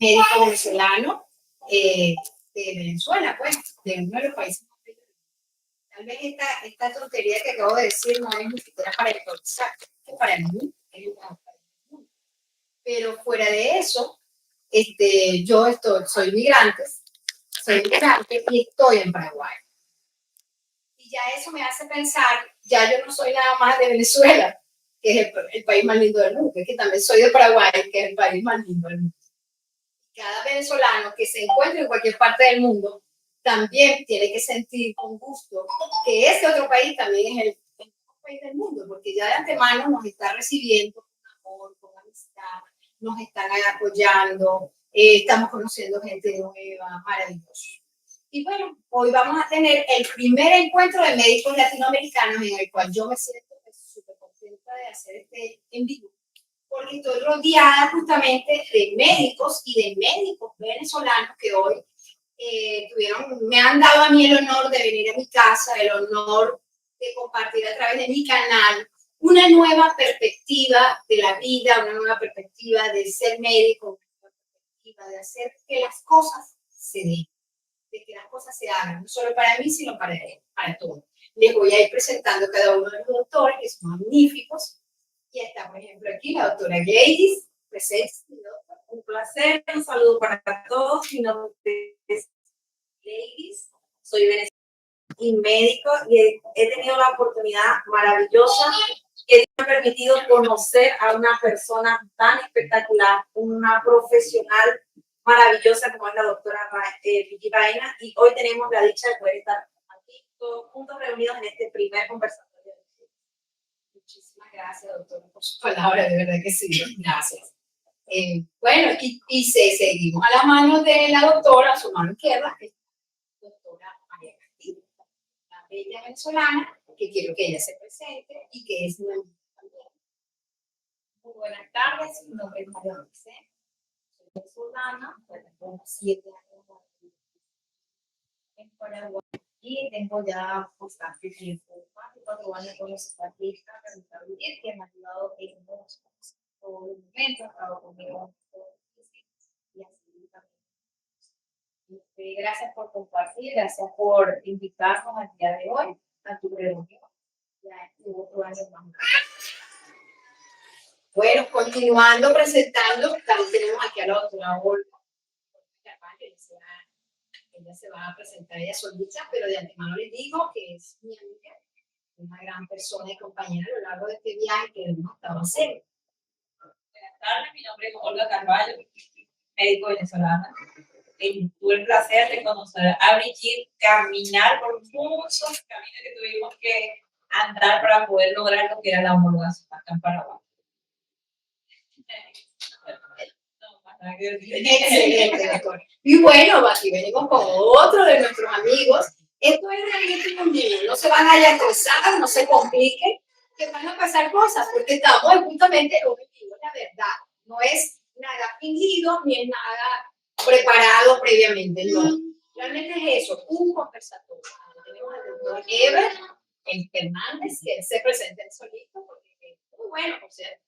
médico venezolano de Venezuela, pues, de uno de los países más ricos. Tal vez esta tontería que acabo de decir no es ni siquiera para improvisar, que para mí es el mejor país del mundo. Pero fuera de eso, soy migrante y estoy en Paraguay. Y ya eso me hace pensar, ya yo no soy nada más de Venezuela, que es el país más lindo del mundo, es que también soy de Paraguay, que es el país más lindo del mundo. Cada venezolano que se encuentre en cualquier parte del mundo también tiene que sentir con gusto que ese otro país también es el mejor país del mundo, porque ya de antemano nos está recibiendo con amor, con amistad, nos están apoyando, estamos conociendo gente nueva, maravilloso. Y bueno, hoy vamos a tener el primer encuentro de médicos latinoamericanos en el cual yo me siento súper contenta de hacer este en vivo, porque estoy rodeada justamente de médicos y de médicos venezolanos que hoy me han dado a mí el honor de venir a mi casa, el honor de compartir a través de mi canal una nueva perspectiva de la vida, una nueva perspectiva de ser médico, una nueva perspectiva de hacer que las cosas se den, de que las cosas se hagan, no solo para mí, sino para todos. Les voy a ir presentando cada uno de los doctores, que son magníficos. Y está, por ejemplo, aquí la doctora Gladys. Presente, doctor. Un placer, un saludo para todos. Mi nombre es Gladys, soy venezolana y médico, y he tenido la oportunidad maravillosa que me ha permitido conocer a una persona tan espectacular, una profesional maravillosa como es la doctora Vicky Baena, y hoy tenemos la dicha de poder estar aquí todos juntos reunidos en este primer conversatorio. Muchísimas gracias, doctora, por sus palabras, de verdad que sí, gracias. Bueno, y seguimos a la mano de la doctora, a su mano izquierda, que es la doctora María Castillo, la bella venezolana, que quiero que ella se presente y que es nueva también. Muy buenas tardes, mi nombre es María José, soy venezolana, tengo 7 años en Paraguay y tengo ya bastante tiempo, más de 4 años con los especialistas que me han ayudado en muchos momentos, trabajo conmigo y así también. Gracias por compartir, gracias por invitarnos al día de hoy a tu reunión. Ya estuvo otro año más. Bueno, continuando presentando, también tenemos aquí a la doctora Olga. Ella se va a presentar ella solita, pero de antemano les digo que es mi amiga, una gran persona y compañera a lo largo de este viaje que hemos estado haciendo. Buenas tardes, mi nombre es Olga Carvalho, médico venezolana. Tuve el placer de conocer a Brigitte, caminar por muchos caminos que tuvimos que andar para poder lograr lo que era la homologación acá en Paraguay. Excelente, doctor. Y bueno, aquí venimos con otro de nuestros amigos. Esto es realmente un niño, no se van a estresar, no se compliquen, que van a pasar cosas, porque estamos justamente en un vivo, la verdad. No es nada fingido ni es nada preparado previamente, no. Realmente es eso, un conversatorio. Tenemos al doctor Eber Fernández, que se presenta en solito, porque es muy bueno, por cierto.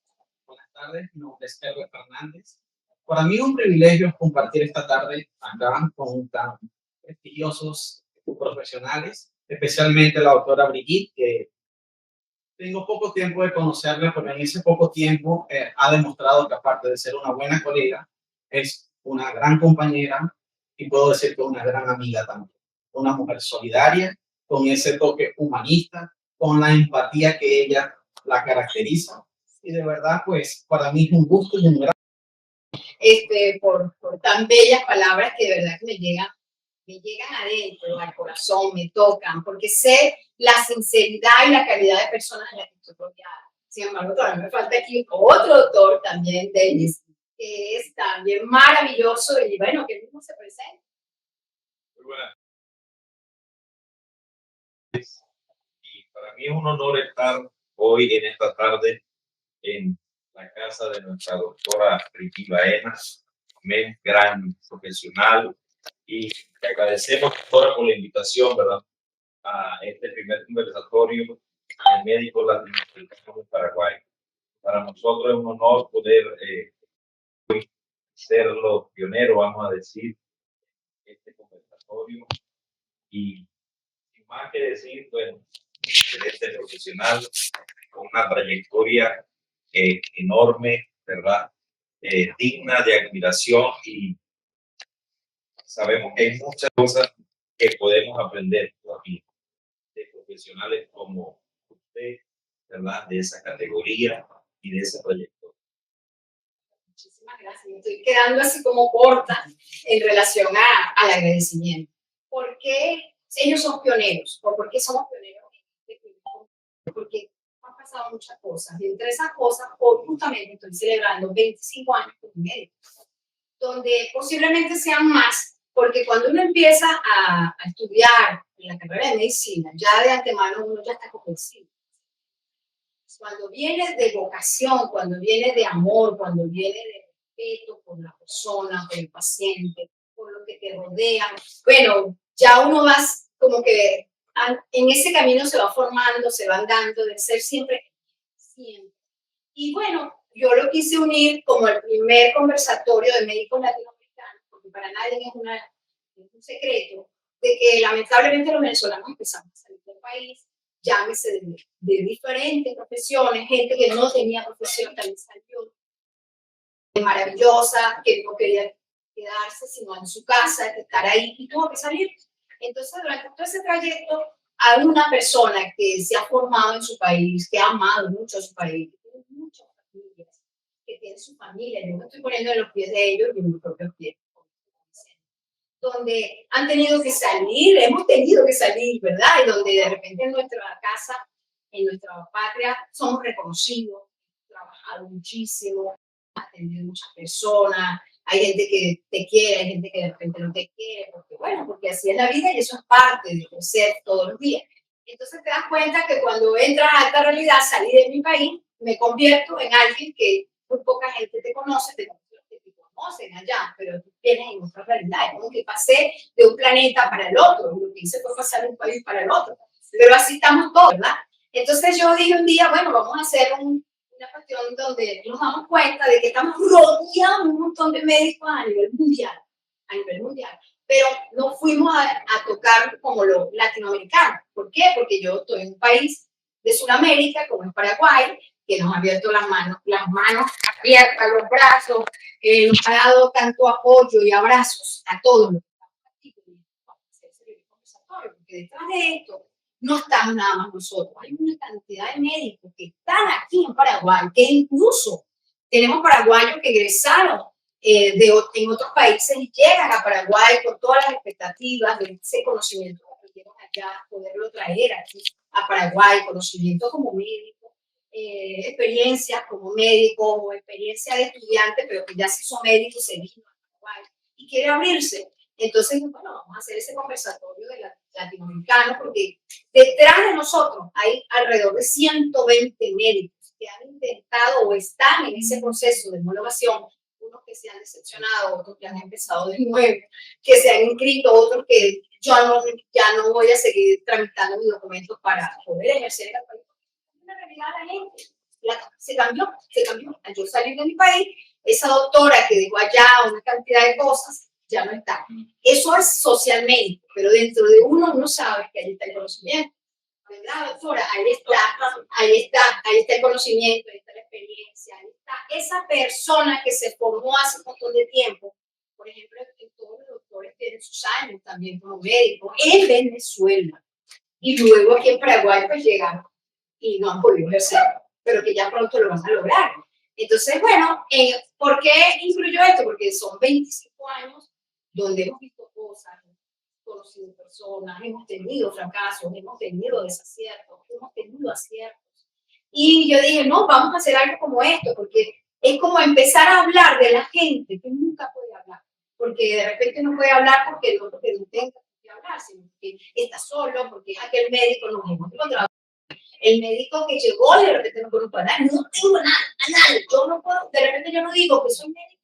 Buenas tardes, mi nombre es Eber Fernández. Para mí es un privilegio compartir esta tarde acá con tan prestigiosos profesionales, especialmente la doctora Brigitte, que tengo poco tiempo de conocerla, pero en ese poco tiempo ha demostrado que aparte de ser una buena colega, es una gran compañera y puedo decir que una gran amiga también. Una mujer solidaria, con ese toque humanista, con la empatía que ella la caracteriza. Y de verdad, pues, para mí es un gusto y un gran por tan bellas palabras que de verdad que me llegan adentro, al corazón, me tocan, porque sé la sinceridad y la calidad de personas en las que estoy rodeada. Sin embargo, todavía me falta aquí otro doctor también, Dennis, que es también maravilloso y bueno, que mismo se presenta. Muy buenas. Y para mí es un honor estar hoy en esta tarde en la casa de nuestra doctora Vicky Baena, gran profesional, y te agradecemos, doctora, por la invitación, ¿verdad?, a este primer conversatorio de médicos latinoamericanos de Paraguay. Para nosotros es un honor poder ser los pioneros, vamos a decir, este conversatorio. Y sin más que decir, bueno, este profesional con una trayectoria enorme, ¿verdad? Digna de admiración, y sabemos que hay muchas cosas que podemos aprender todavía de profesionales como usted, ¿verdad? De esa categoría y de ese proyecto. Muchísimas gracias. Me estoy quedando así como corta en relación al agradecimiento. ¿Por qué ellos son pioneros? ¿O por qué somos pioneros? Porque han pasado muchas cosas. Y entre esas cosas, hoy justamente estoy celebrando 25 años como médico, donde posiblemente sean más, porque cuando uno empieza a estudiar en la carrera de medicina, ya de antemano uno ya está convencido. Cuando viene de vocación, cuando viene de amor, cuando viene de respeto por la persona, por el paciente, por lo que te rodea, bueno, ya uno va como que en ese camino se va formando, se van dando de ser siempre. Y bueno, yo lo quise unir como el primer conversatorio de médicos latinoamericanos, porque para nadie es un secreto, de que lamentablemente los venezolanos empezamos a salir del país, llámese de diferentes profesiones, gente que no tenía profesión también salió, maravillosa, que no quería quedarse sino en su casa, estar ahí, y tuvo que salir. Entonces, durante todo ese trayecto, a una persona que se ha formado en su país, que ha amado mucho a su país, que tiene muchas familias, que tiene su familia, yo me estoy poniendo en los pies de ellos y en mis propios pies, donde han tenido que salir, hemos tenido que salir, ¿verdad? Y donde de repente en nuestra casa, en nuestra patria, somos reconocidos, hemos trabajado muchísimo, atendido muchas personas, hay gente que te quiere, hay gente que de repente no te quiere, porque bueno, porque así es la vida y eso es parte de crecer todos los días. Entonces te das cuenta que cuando entras a esta realidad, salí de mi país, me convierto en alguien que muy poca gente te conoce, te conocen allá, pero tú tienes en otra realidad, como que pasé de un planeta para el otro, lo que hice fue pasar de un país para el otro, pero así estamos todos, ¿verdad? Entonces yo dije un día, bueno, vamos a hacer una cuestión donde nos damos cuenta de que estamos rodeados de un montón de médicos a nivel mundial, pero no fuimos a tocar como lo latinoamericano. ¿Por qué? Porque yo estoy en un país de Sudamérica, como es Paraguay, que nos ha abierto las manos abiertas, los brazos, nos ha dado tanto apoyo y abrazos a todos los porque detrás de esto no estamos nada más nosotros, hay una cantidad de médicos que están aquí en Paraguay, que incluso tenemos paraguayos que egresaron en otros países y llegan a Paraguay con todas las expectativas de ese conocimiento que aprendieron allá, poderlo traer aquí a Paraguay, conocimiento como médico, experiencias como médico o experiencia de estudiante, pero que ya se hizo médico y se vino a Paraguay y quiere abrirse. Entonces, bueno, vamos a hacer ese conversatorio de latinoamericano, porque detrás de nosotros hay alrededor de 120 médicos que han intentado o están en ese proceso de homologación, unos que se han decepcionado, otros que han empezado de nuevo, que se han inscrito, otros que ya no voy a seguir tramitando mis documentos para poder ejercer en el país. Una realidad la gente se cambió. Al yo salir de mi país, esa doctora que dejó allá una cantidad de cosas, ya no está. Eso es socialmente, pero dentro de uno sabe que ahí está el conocimiento. ¿Verdad, doctora? Ahí está el conocimiento, ahí está la experiencia, ahí está esa persona que se formó hace un montón de tiempo. Por ejemplo, todos los doctores tienen sus años también como médicos en Venezuela. Y luego aquí en Paraguay pues llegaron y no han podido ejercer, pero que ya pronto lo van a lograr. Entonces, bueno, ¿por qué incluyo esto? Porque son 25 años donde hemos visto cosas, hemos conocido personas, hemos tenido fracasos, hemos tenido desaciertos, hemos tenido aciertos. Y yo dije, no, vamos a hacer algo como esto, porque es como empezar a hablar de la gente que nunca puede hablar, porque de repente no puede hablar porque no tenga que hablar, sino porque está solo, porque es aquel médico, nos hemos encontrado. El médico que llegó de repente no conozco a nadie, no tengo nada, a nadie, yo no puedo, de repente yo no digo que soy médico,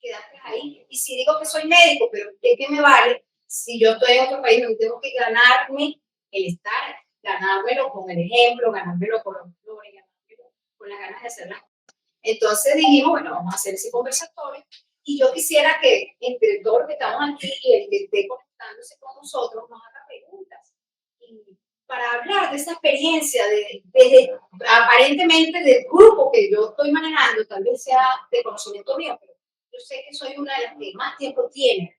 quedaste ahí, y si digo que soy médico, pero ¿de qué me vale si yo estoy en otro país donde tengo que ganarme el estar, ganármelo con el ejemplo, ganármelo con los valores, ganármelo con las ganas de hacer las cosas? Entonces dijimos, bueno, vamos a hacer ese conversatorio y yo quisiera que entre todos los que estamos aquí y el que esté conectándose con nosotros nos haga preguntas y para hablar de esa experiencia de aparentemente del grupo que yo estoy manejando, tal vez sea de conocimiento mío, pero yo sé que soy una de las que más tiempo tiene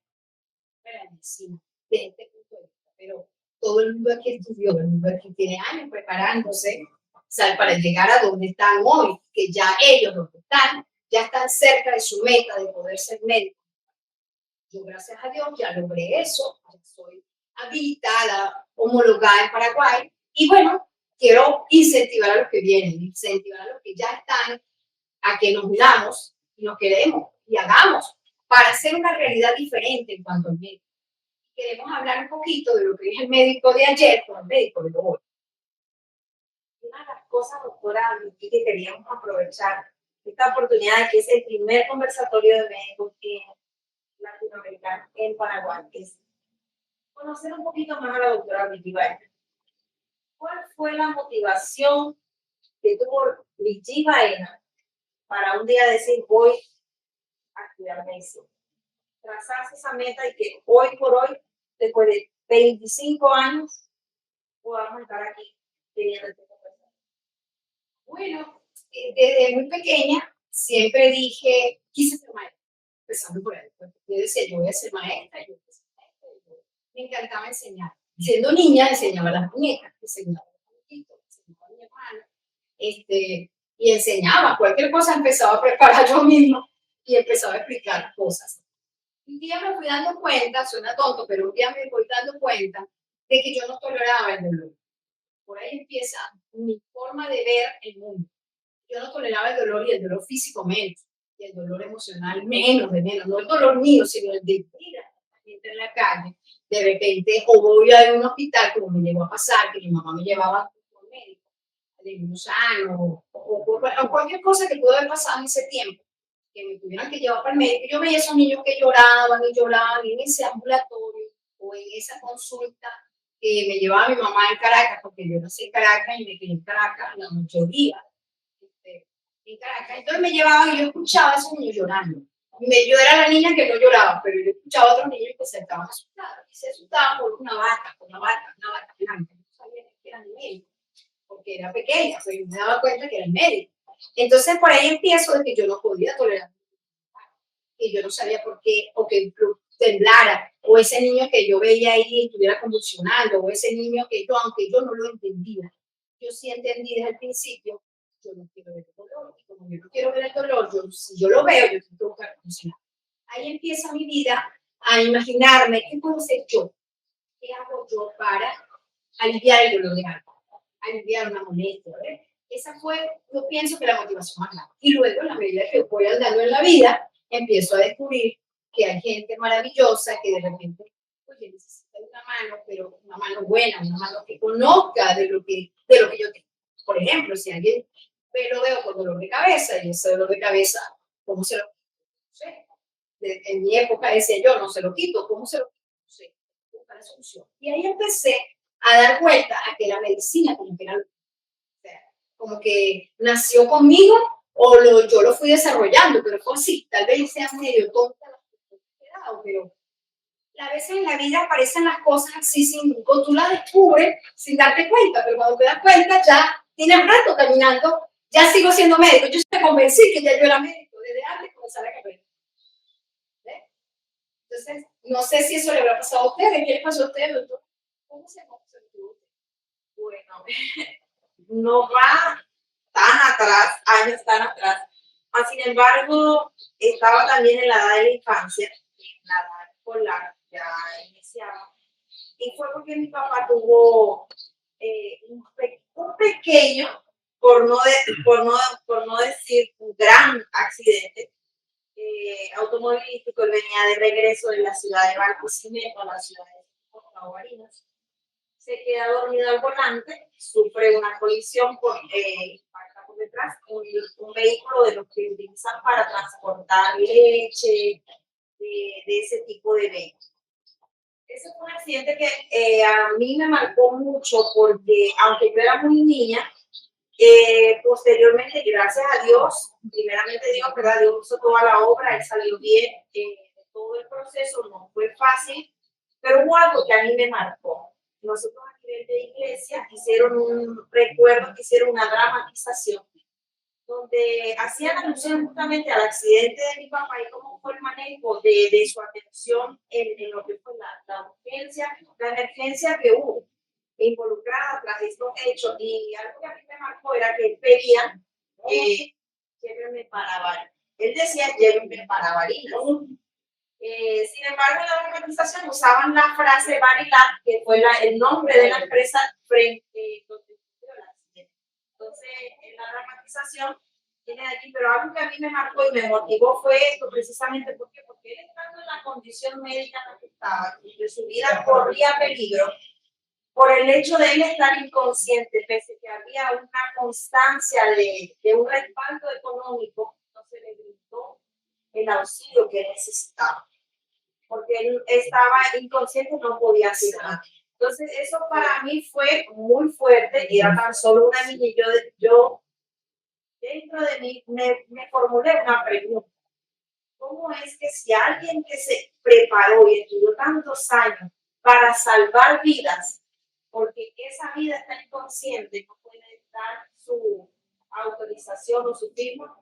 en la medicina desde este punto de vista, pero todo el mundo aquí estudió, el mundo aquí tiene años preparándose, ¿sabe? Para llegar a donde están hoy, que ya ellos, los que están, ya están cerca de su meta de poder ser médicos. Yo, gracias a Dios, ya logré eso, ya soy habilitada, homologada en Paraguay, y bueno, quiero incentivar a los que vienen, incentivar a los que ya están, a que nos unamos y nos queremos y hagamos para hacer una realidad diferente en cuanto al médico. Queremos hablar un poquito de lo que es el médico de ayer con el médico de hoy. Una de las cosas, doctora, que queríamos aprovechar esta oportunidad, que es el primer conversatorio de médicos latinoamericano en Paraguay, es conocer un poquito más a la doctora Brigitte Baena. ¿Cuál fue la motivación que tuvo Brigitte Baena para un día decir voy a estudiar medicina? Trazarse esa meta y que hoy por hoy, después de 25 años, podamos estar aquí teniendo este conversatorio. Bueno, desde muy pequeña siempre dije, quise ser maestra, empezando por ahí. Yo decía, yo voy a ser maestra, me encantaba enseñar. Siendo niña, enseñaba a las muñecas, enseñaba a los muñequitos, enseñaba a mi hermana, y enseñaba cualquier cosa, empezaba a preparar yo misma y empezaba a explicar cosas. Un día me fui dando cuenta, suena tonto, pero un día me voy dando cuenta de que yo no toleraba el dolor. Por ahí empieza mi forma de ver el mundo. Yo no toleraba el dolor y el dolor físico menos, y el dolor emocional menos, no el dolor mío, sino el de ir a la gente en la calle, de repente, o voy a un hospital, como me llegó a pasar, que mi mamá me llevaba al médico, de gusano, o cualquier cosa que pudo haber pasado en ese tiempo, que me tuvieran que llevar para el médico. Yo veía a esos niños que lloraban y lloraban en ese ambulatorio o en esa consulta que me llevaba mi mamá en Caracas, porque yo nací en Caracas y me quedé en Caracas la mayoría en Caracas. Entonces me llevaban y yo escuchaba a esos niños llorando. Yo era la niña que no lloraba, pero yo escuchaba a otros niños que se estaban asustados y se asustaban por una bata blanca. No sabía que era el médico, porque era pequeña, pero me daba cuenta que era el médico. Entonces por ahí empiezo de que yo no podía tolerar, que yo no sabía por qué, o que temblara, o ese niño que yo veía ahí estuviera convulsionando, o ese niño que yo, aunque yo no lo entendía, yo sí entendí desde el principio, yo no quiero ver el dolor, y como yo no quiero ver el dolor, si yo lo veo, yo tengo que funcionar. Ahí empieza mi vida a imaginarme qué puedo hacer yo, qué hago yo para aliviar el dolor de algo, aliviar una molestia, ¿verdad? Esa fue, yo pienso que la motivación más grande. Y luego, en la medida que voy andando en la vida, empiezo a descubrir que hay gente maravillosa que de repente, oye, necesita una mano, pero una mano buena, una mano que conozca de lo que yo tengo. Por ejemplo, si alguien lo veo con dolor de cabeza, y ese dolor de cabeza, ¿cómo se lo quito? No sé. En mi época decía yo, no se lo quito, ¿cómo se lo quito? No sé, buscar la solución. Y ahí empecé a dar vuelta a que la medicina como que era, o sea, como que nació conmigo o yo lo fui desarrollando, pero fue así. Tal vez sea medio tonta la pero a veces en la vida aparecen las cosas así, o tú las descubres sin darte cuenta, pero cuando te das cuenta ya tienes rato caminando, ya sigo siendo médico. Yo me convencí que ya yo era médico desde antes de comenzar la carrera. ¿Ves? Entonces, no sé si eso le habrá pasado a ustedes. ¿Qué les pasó a ustedes, doctor? ¿Cómo se tuvo? Bueno, no va tan atrás, años tan atrás. Sin embargo, estaba también en la edad de la infancia, en la edad escolar, ya iniciaba. Y fue porque mi papá tuvo un pequeño, por no decir un gran accidente automovilístico. Él venía de regreso de la ciudad de Barquisimeto a la ciudad de Barinas. Se queda dormido al volante, sufre una colisión impacta por detrás un vehículo de los que utilizan para transportar leche, de ese tipo de vehículos. Ese fue un accidente que a mí me marcó mucho porque, aunque yo era muy niña, Posteriormente, gracias a Dios, primeramente Dios, ¿verdad? Dios hizo toda la obra, él salió bien, todo el proceso no fue fácil, pero hubo algo que a mí me marcó. Nosotros a nivel de iglesia recuerdo que hicieron una dramatización donde hacían alusión justamente al accidente de mi papá y cómo fue el manejo de su atención en lo que fue la urgencia, la emergencia que hubo involucrada tras estos hechos. Y algo que a mí me marcó era que él pedía, llévenme para Barinas. Él decía, llévenme para Barinas. Sin embargo, en la organización usaban la frase Barilat, que fue el nombre de la empresa frente donde ocurrió el accidente. Entonces, en la dramatización tiene allí, pero algo que a mí me marcó y me motivó fue esto, precisamente porque él estando en la condición médica en la que estaba, que su vida corría peligro, por el hecho de él estar inconsciente, pese que había una constancia de un respaldo económico, no se le brindó el auxilio que necesitaba, porque él estaba inconsciente, no podía hacer nada. Entonces, eso para mí fue muy fuerte, y era tan solo una niña, y yo dentro de mí me formulé una pregunta. ¿Cómo es que si alguien que se preparó y estudió tantos años para salvar vidas, porque esa vida está inconsciente, no puede dar su autorización o su firma,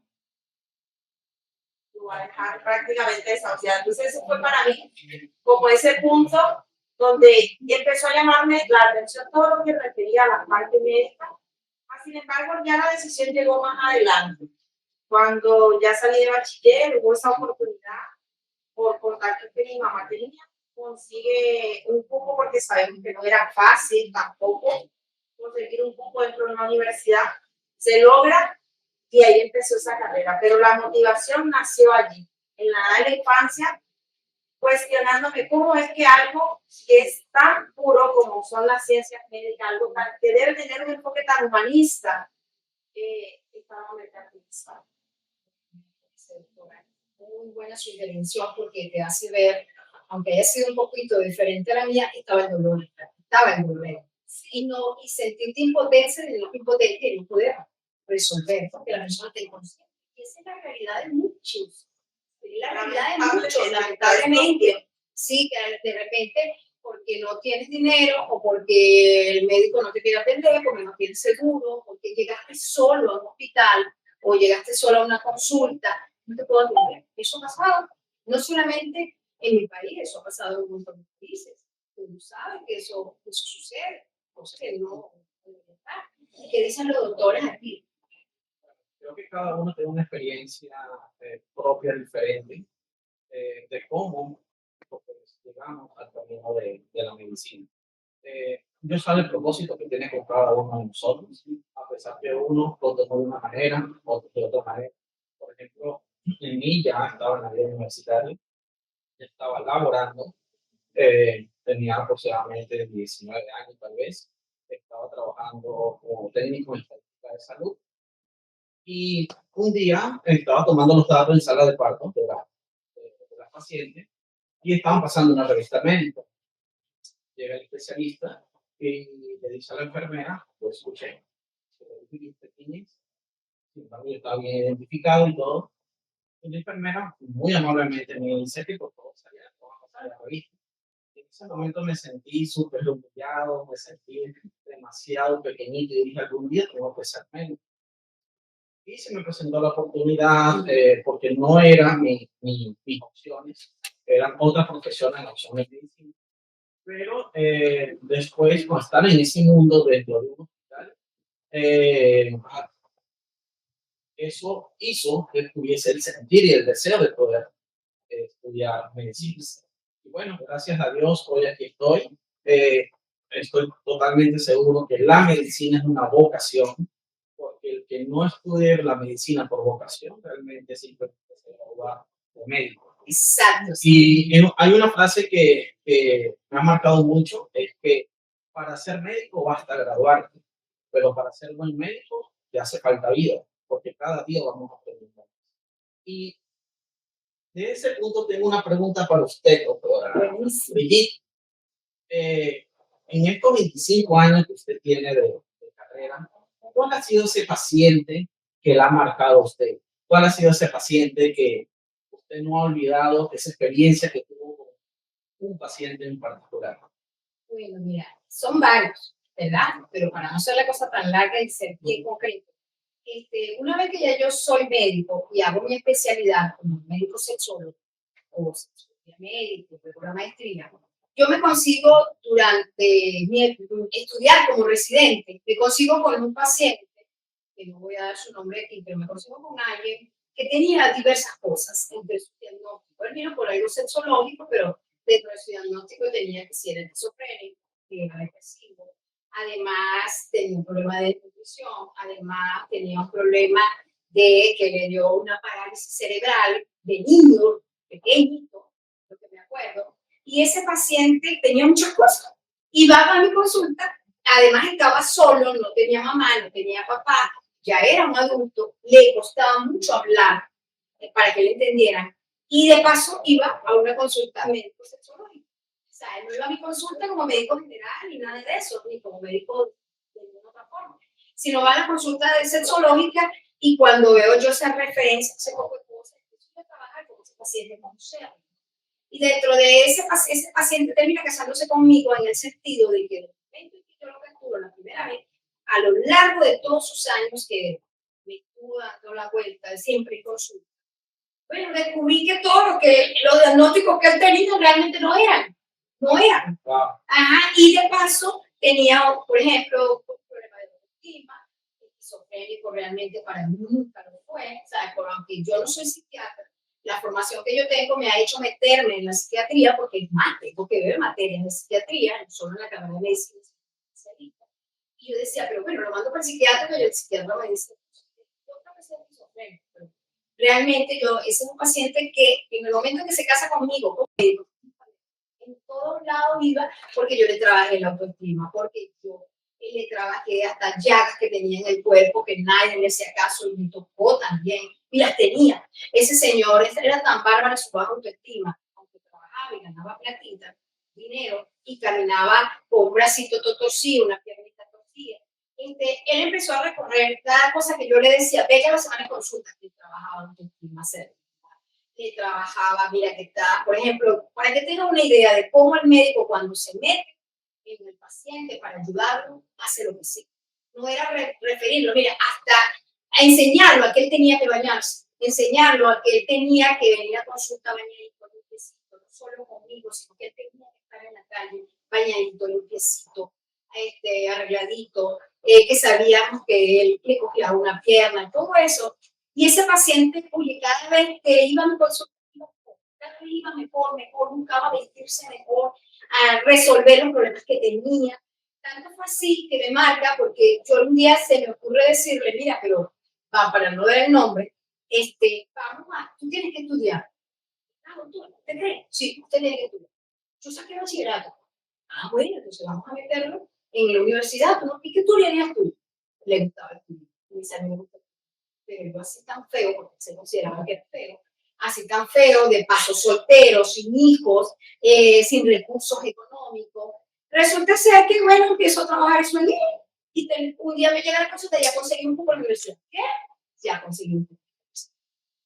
lo va a dejar prácticamente desahuciada? Entonces eso fue para mí como ese punto donde empezó a llamarme la atención todo lo que refería a la parte médica. Sin embargo, ya la decisión llegó más adelante. Cuando ya salí de bachiller, hubo esa oportunidad por contactos que mi mamá tenía, consigue un cupo, porque sabemos que no era fácil tampoco conseguir un cupo dentro de una universidad. Se logra y ahí empezó esa carrera, pero la motivación nació allí, en la edad de la infancia, cuestionándome cómo es que algo que es tan puro como son las ciencias médicas, algo que debe tener un enfoque tan humanista, estaba mercantilizado. Muy buena su intervención, porque te hace ver, aunque haya sido un poquito diferente a la mía, estaba el dolor. Y sentirte impotencia de lo impotente y no poder resolver, porque la persona está inconsciente. Y esa es la realidad de muchos. Es la realidad de muchos, lamentablemente. Sí, que de repente, porque no tienes dinero, o porque el médico no te quiere atender, porque no tienes seguro, porque llegaste solo a un hospital, o llegaste solo a una consulta, no te puedo atender. Eso ha pasado, no solamente en mi país, eso ha pasado en un montón de países. Tú sabes que eso sucede, cosas que no debería estar. ¿Y qué dicen los doctores aquí? Creo que cada uno tiene una experiencia propia, diferente, de cómo pues, llegamos al camino de la medicina. Yo sé el propósito que tiene con cada uno de nosotros, a pesar que uno lo tomó de una manera, otro de otra manera. Por ejemplo, en mí ya estaba en la vida universitaria, ya estaba laborando, tenía aproximadamente 19 años tal vez, estaba trabajando como técnico en estadística de salud, y un día estaba tomando los datos en sala de parto de la paciente, y estaban pasando una revista médica. Llega el especialista y le dice a la enfermera, lo escuché, sin embargo yo estaba bien identificado y todo, y la enfermera muy amablemente me dice que por favor salga de la revista. En ese momento me sentí súper humillado, me sentí demasiado pequeñito y dije, algún día tengo que ser médico. Y se me presentó la oportunidad, porque no eran mis opciones, eran otras profesiones, opciones de medicina. Pero después, con estar en ese mundo dentro de un hospital, eso hizo que tuviese el sentir y el deseo de poder estudiar medicina. Y bueno, gracias a Dios, hoy aquí estoy. Estoy totalmente seguro que la medicina es una vocación, porque el que no estudie la medicina por vocación realmente simplemente se gradúa de médico. Exacto. Y hay una frase que me ha marcado mucho, es que para ser médico basta graduarte, pero para ser buen médico te hace falta vida, porque cada día vamos aprendiendo. Y de ese punto tengo una pregunta para usted, doctora Brigitte. En estos 25 años que usted tiene de carrera, ¿cuál ha sido ese paciente que la ha marcado a usted? ¿Cuál ha sido ese paciente que usted no ha olvidado, esa experiencia que tuvo con un paciente en particular? Bueno, mira, son varios, ¿verdad? Pero para no ser la cosa tan larga y ser bien concreto, una vez que ya yo soy médico y hago mi especialidad como médico sexólogo o sexología médica, luego la maestría, yo me consigo durante mi estudiar como residente, me consigo con un paciente, que no voy a dar su nombre aquí, pero me consigo con alguien que tenía diversas cosas entre su diagnóstico. Él vino por algo sexológico, pero dentro de su diagnóstico tenía que ser esquizofrénico, que era depresivo. Además, tenía un problema de nutrición, además tenía un problema de que le dio una parálisis cerebral de niño, pequeñito, lo que me acuerdo. Y ese paciente tenía muchas cosas. Iba a mi consulta, además estaba solo, no tenía mamá, no tenía papá, ya era un adulto, le costaba mucho hablar para que le entendieran. Y de paso iba a una consulta médico sexológica. O sea, él no iba a mi consulta como médico general ni nada de eso, ni como médico de ninguna otra forma, sino va a la consulta de sexológica y cuando veo yo esa referencia, ese poco de cosas, empiezo a trabajar con ese paciente como sea. Y dentro de ese paciente termina casándose conmigo en el sentido de que en el momento en que yo lo capturo la primera vez, a lo largo de todos sus años que me estuvo dando la vuelta, siempre en consulta, bueno, descubrí que todo los diagnósticos que él tenía realmente no eran. Wow. Ajá, y de paso tenía, por ejemplo, un problema de autoestima, esquizofrénico realmente para mí nunca lo fue, o sea, aunque yo no soy psiquiatra, la formación que yo tengo me ha hecho meterme en la psiquiatría porque es más, tengo que ver materias de psiquiatría, no solo en la carrera de medicina, especialista. Y yo decía, pero bueno, lo mando para el psiquiatra, pero el psiquiatra me dice, yo creo que es esquizofrénico. Pero realmente ese es un paciente que en el momento en que se casa conmigo, como médico, en todos lados iba porque yo le trabajé la autoestima, porque yo le trabajé hasta llagas que tenía en el cuerpo que nadie le hacía caso y me tocó también y las tenía. Ese señor era tan bárbaro su baja autoestima, aunque trabajaba y ganaba platita, dinero y caminaba con un bracito todo torcido, una piernita torcida. Él empezó a recorrer cada cosa que yo le decía, ve que a la semana de consultas que trabajaba autoestima cerca. Que trabajaba, mira que está, por ejemplo, para que tengan una idea de cómo el médico cuando se mete en el paciente para ayudarlo, hace lo que sea. No era referirlo, mira, hasta a enseñarlo a que él tenía que bañarse, enseñarlo a que él tenía que venir a consulta bañadito, limpiecito, no solo conmigo, sino que él tenía que estar en la calle bañadito, limpiecito, arregladito, que sabíamos que él le cogía una pierna, todo eso. Y ese paciente, oye, cada vez que iba a mi consulta, cada vez iba mejor, buscaba vestirse mejor, a resolver los problemas que tenía. Tanto fue así que me marca, porque yo un día se me ocurre decirle, mira, pero para no dar el nombre, tú tienes que estudiar. ¿Usted cree? Sí, usted tiene que estudiar. Yo saqué bachillerato. Bueno, entonces vamos a meterlo en la universidad. ¿No? ¿Y qué estudiarías tú? Le gustaba estudiar. Y me dice, a mí me gusta. Pero yo así tan feo, porque se consideraba que era feo, así tan feo, de paso soltero, sin hijos, sin recursos económicos. Resulta ser que, bueno, empiezo a trabajar eso en mí. Y un día me llega la consulta, ya conseguí un cupo en la universidad. ¿Qué? Ya conseguí un cupo.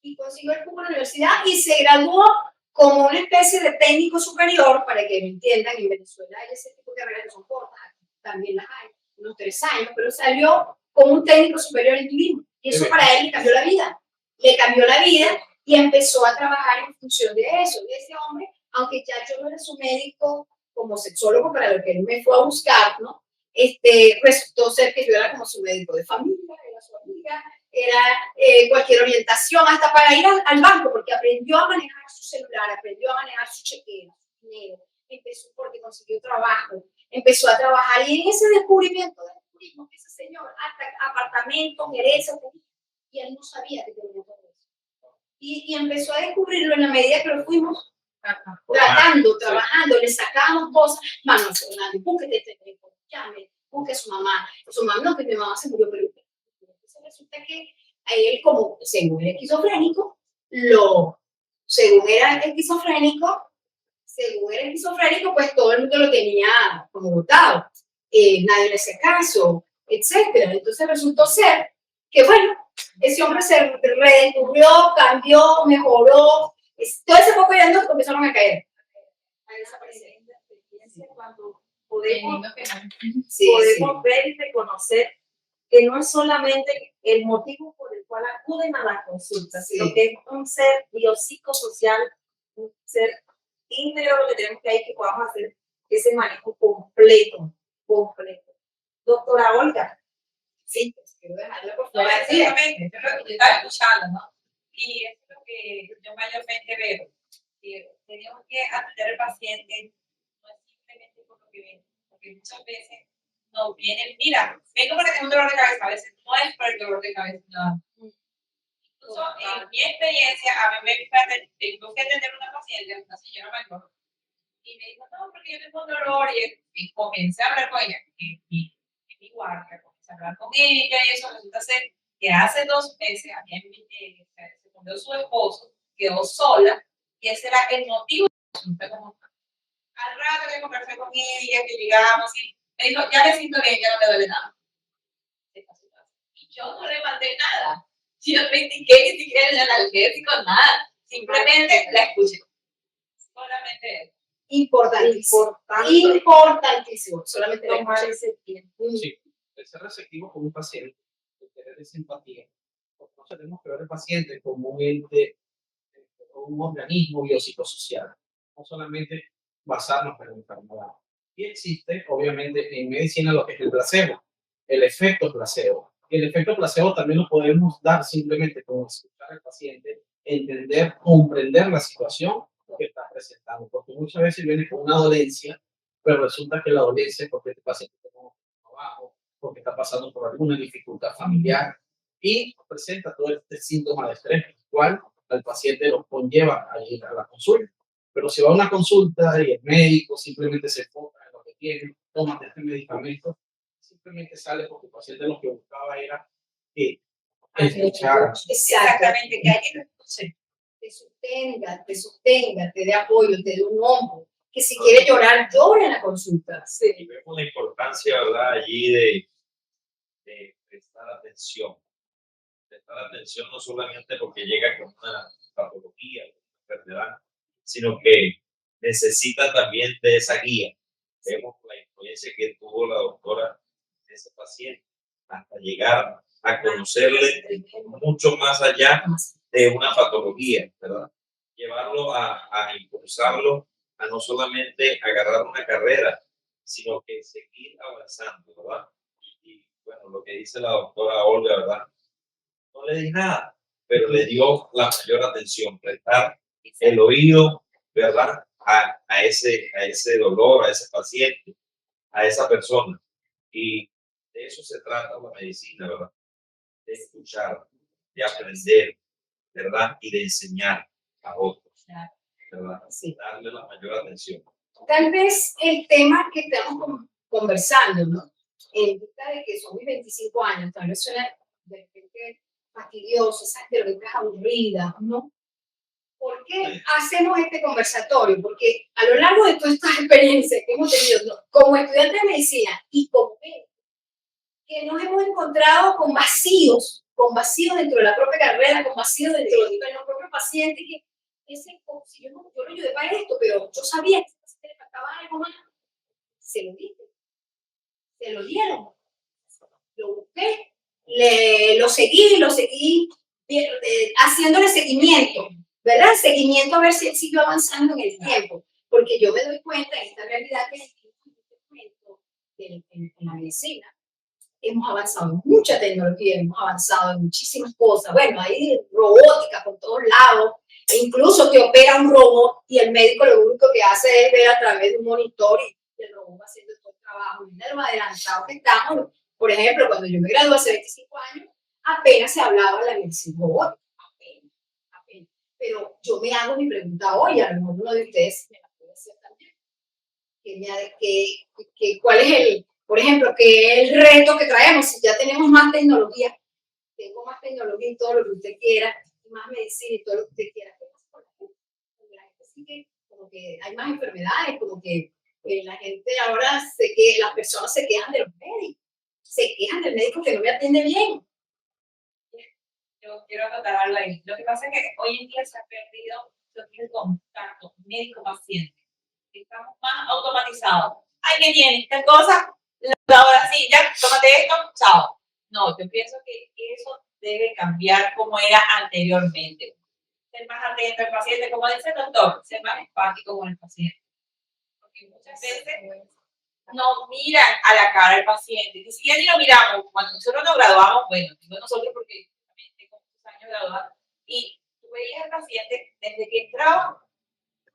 Y consiguió el cupo en la universidad y se graduó como una especie de técnico superior, para que me entiendan, en Venezuela hay ese tipo de carreras que son cortas, también las hay, unos 3 años, pero salió como un técnico superior en turismo. Y eso para él le cambió la vida. Le cambió la vida y empezó a trabajar en función de eso. Y ese hombre, aunque ya yo no era su médico como sexólogo para lo que él me fue a buscar, ¿no? Resultó ser que yo era como su médico de familia, era su amiga, era cualquier orientación, hasta para ir al banco, porque aprendió a manejar su celular, aprendió a manejar su chequera, su dinero. Empezó porque consiguió trabajo, empezó a trabajar y en ese descubrimiento del turismo, ese señor, hasta apartamentos, herencias, y él no sabía que tenía todo eso. Y empezó a descubrirlo en la medida que lo fuimos tratando, trabajando, le sacábamos cosas, Manuel Fernández, búsquete este teléfono, llame, busque a su mamá, no, que mi mamá se murió, pero entonces resulta que a él, como según era esquizofrénico, pues todo el mundo lo tenía como votado. Nadie le hacía caso, etcétera. Entonces resultó ser que, bueno, ese hombre se redescubrió, cambió, mejoró, todo ese poco de años comenzaron a caer, a desaparecer. Cuando podemos, Sí, podemos ver y reconocer que no es solamente el motivo por el cual acuden a la consulta, sino que es un ser biopsicosocial, un ser íntegro, lo que tenemos que hay que podamos hacer ese manejo completo. Doctora Olga. sí, quiero dejarla por favor. Exactamente, eso es lo que yo estaba escuchando, ¿no? Y eso es lo que yo mayormente veo. Que tenemos que atender al paciente, no es simplemente por lo que ven, porque muchas veces nos vienen, mira, vengo porque tengo un dolor de cabeza, a veces no es por el dolor de cabeza, nada. Incluso en mi experiencia, a mí me tengo que atender a una paciente, una señora mayor, y me dijo, no, porque yo tengo un dolor, y comencé a hablar con ella, en mi guardia, comencé a hablar con ella, y eso resulta ser que hace 2 meses, a mí se murió su esposo, quedó sola, y ese era el motivo de la consulta como tal. Al rato que conversé con ella, que llegamos, y me dijo, ya me siento bien, ya no me duele nada. Y yo no le mandé nada. Yo no le indiqué ni siquiera el analgésico, nada. Simplemente la escuché. Solamente eso. Importantísimo. Importantísimo. Solamente la Tomar escuché. ese tiempo. Sí, el ser receptivo con un paciente, el tener esa empatía, porque no tenemos que ver al paciente como un ente, un organismo biopsicosocial, no solamente basarnos en la enfermedad. Y existe, obviamente, en medicina lo que es el placebo, el efecto placebo. Y el efecto placebo también lo podemos dar simplemente con escuchar al paciente, entender, comprender la situación que está presentando, porque muchas veces viene con una dolencia, pero resulta que la dolencia es porque este paciente tiene un trabajo, porque está pasando por alguna dificultad familiar y presenta todo este síntoma de estrés, cual al paciente lo conlleva a ir a la consulta. Pero si va a una consulta y el médico simplemente se enfoca en lo que tiene, toma este medicamento, simplemente sale porque el paciente lo que buscaba era que escuchara. Exactamente, que hay que escuchar. Te dé apoyo, te dé un hombro. Que si quiere llorar, llore en la consulta. Y vemos la importancia, ¿verdad?, allí de prestar atención. Prestar atención no solamente porque llega con una patología, una enfermedad, sino que necesita también de esa guía. Vemos la influencia que tuvo la doctora de ese paciente hasta llegar a conocerle mucho más allá de una patología, ¿verdad? Llevarlo a impulsarlo a no solamente agarrar una carrera, sino que seguir avanzando, ¿verdad? Y bueno, lo que dice la doctora Olga, ¿verdad? No le di nada, pero le dio la mayor atención, prestar el oído, ¿verdad? A ese dolor, a ese paciente, a esa persona. Y de eso se trata la medicina, ¿verdad? De escuchar, de aprender, ¿verdad? Y de enseñar a otros, ¿verdad? Sí. Darle la mayor atención. Tal vez el tema que estamos conversando, ¿no? En vista de que son mis 25 años, tal vez suena de repente fastidioso, esas preguntas aburridas, ¿no? ¿Por qué hacemos este conversatorio? Porque a lo largo de todas estas experiencias que hemos tenido, ¿no?, como estudiantes de medicina y como médicos, que nos hemos encontrado con vacíos dentro de la propia carrera, con vacíos dentro de los propios pacientes, que ese, si yo no lo ayudé para esto, pero yo sabía que se le faltaba algo más, se lo dije, se lo dieron, lo busqué, lo seguí haciéndole seguimiento, ¿verdad? Seguimiento a ver si él siguió avanzando en el tiempo, porque yo me doy cuenta de esta realidad que en la medicina hemos avanzado en mucha tecnología, hemos avanzado en muchísimas cosas. Bueno, hay robótica por todos lados, e incluso que opera un robot y el médico lo único que hace es ver a través de un monitor y el robot va haciendo todo el trabajo. Mira lo adelantado que estamos. Por ejemplo, cuando yo me gradué hace 25 años, apenas se hablaba de la medicina robótica. Apenas. Pero yo me hago mi pregunta hoy, a lo mejor uno de ustedes me la puede hacer también. ¿Cuál es el, por ejemplo, que el reto que traemos? Si ya tenemos más tecnología, tengo más tecnología y todo lo que usted quiera, y más medicina y todo lo que usted quiera, ¿qué pasa con la gente? Porque la gente sigue, como que hay más enfermedades, como que la gente ahora las personas se quejan de los médicos, se quejan del médico que no me atiende bien. Yo quiero acotar algo ahí. Lo que pasa es que hoy en día se ha perdido lo que es el contacto médico-paciente. Estamos más automatizados. Ay, ¿qué tienes? ¿Qué cosa? Ahora sí, ya, tómate esto, chao. No, yo pienso que eso debe cambiar como era anteriormente. Ser más atento al paciente, como dice el doctor, ser más empático con el paciente. Porque muchas veces no miran a la cara al paciente, ni siquiera ni lo miramos. Cuando nosotros nos graduamos, bueno, digo nosotros porque también tengo muchos años graduados, y tú veías al paciente desde que entraba,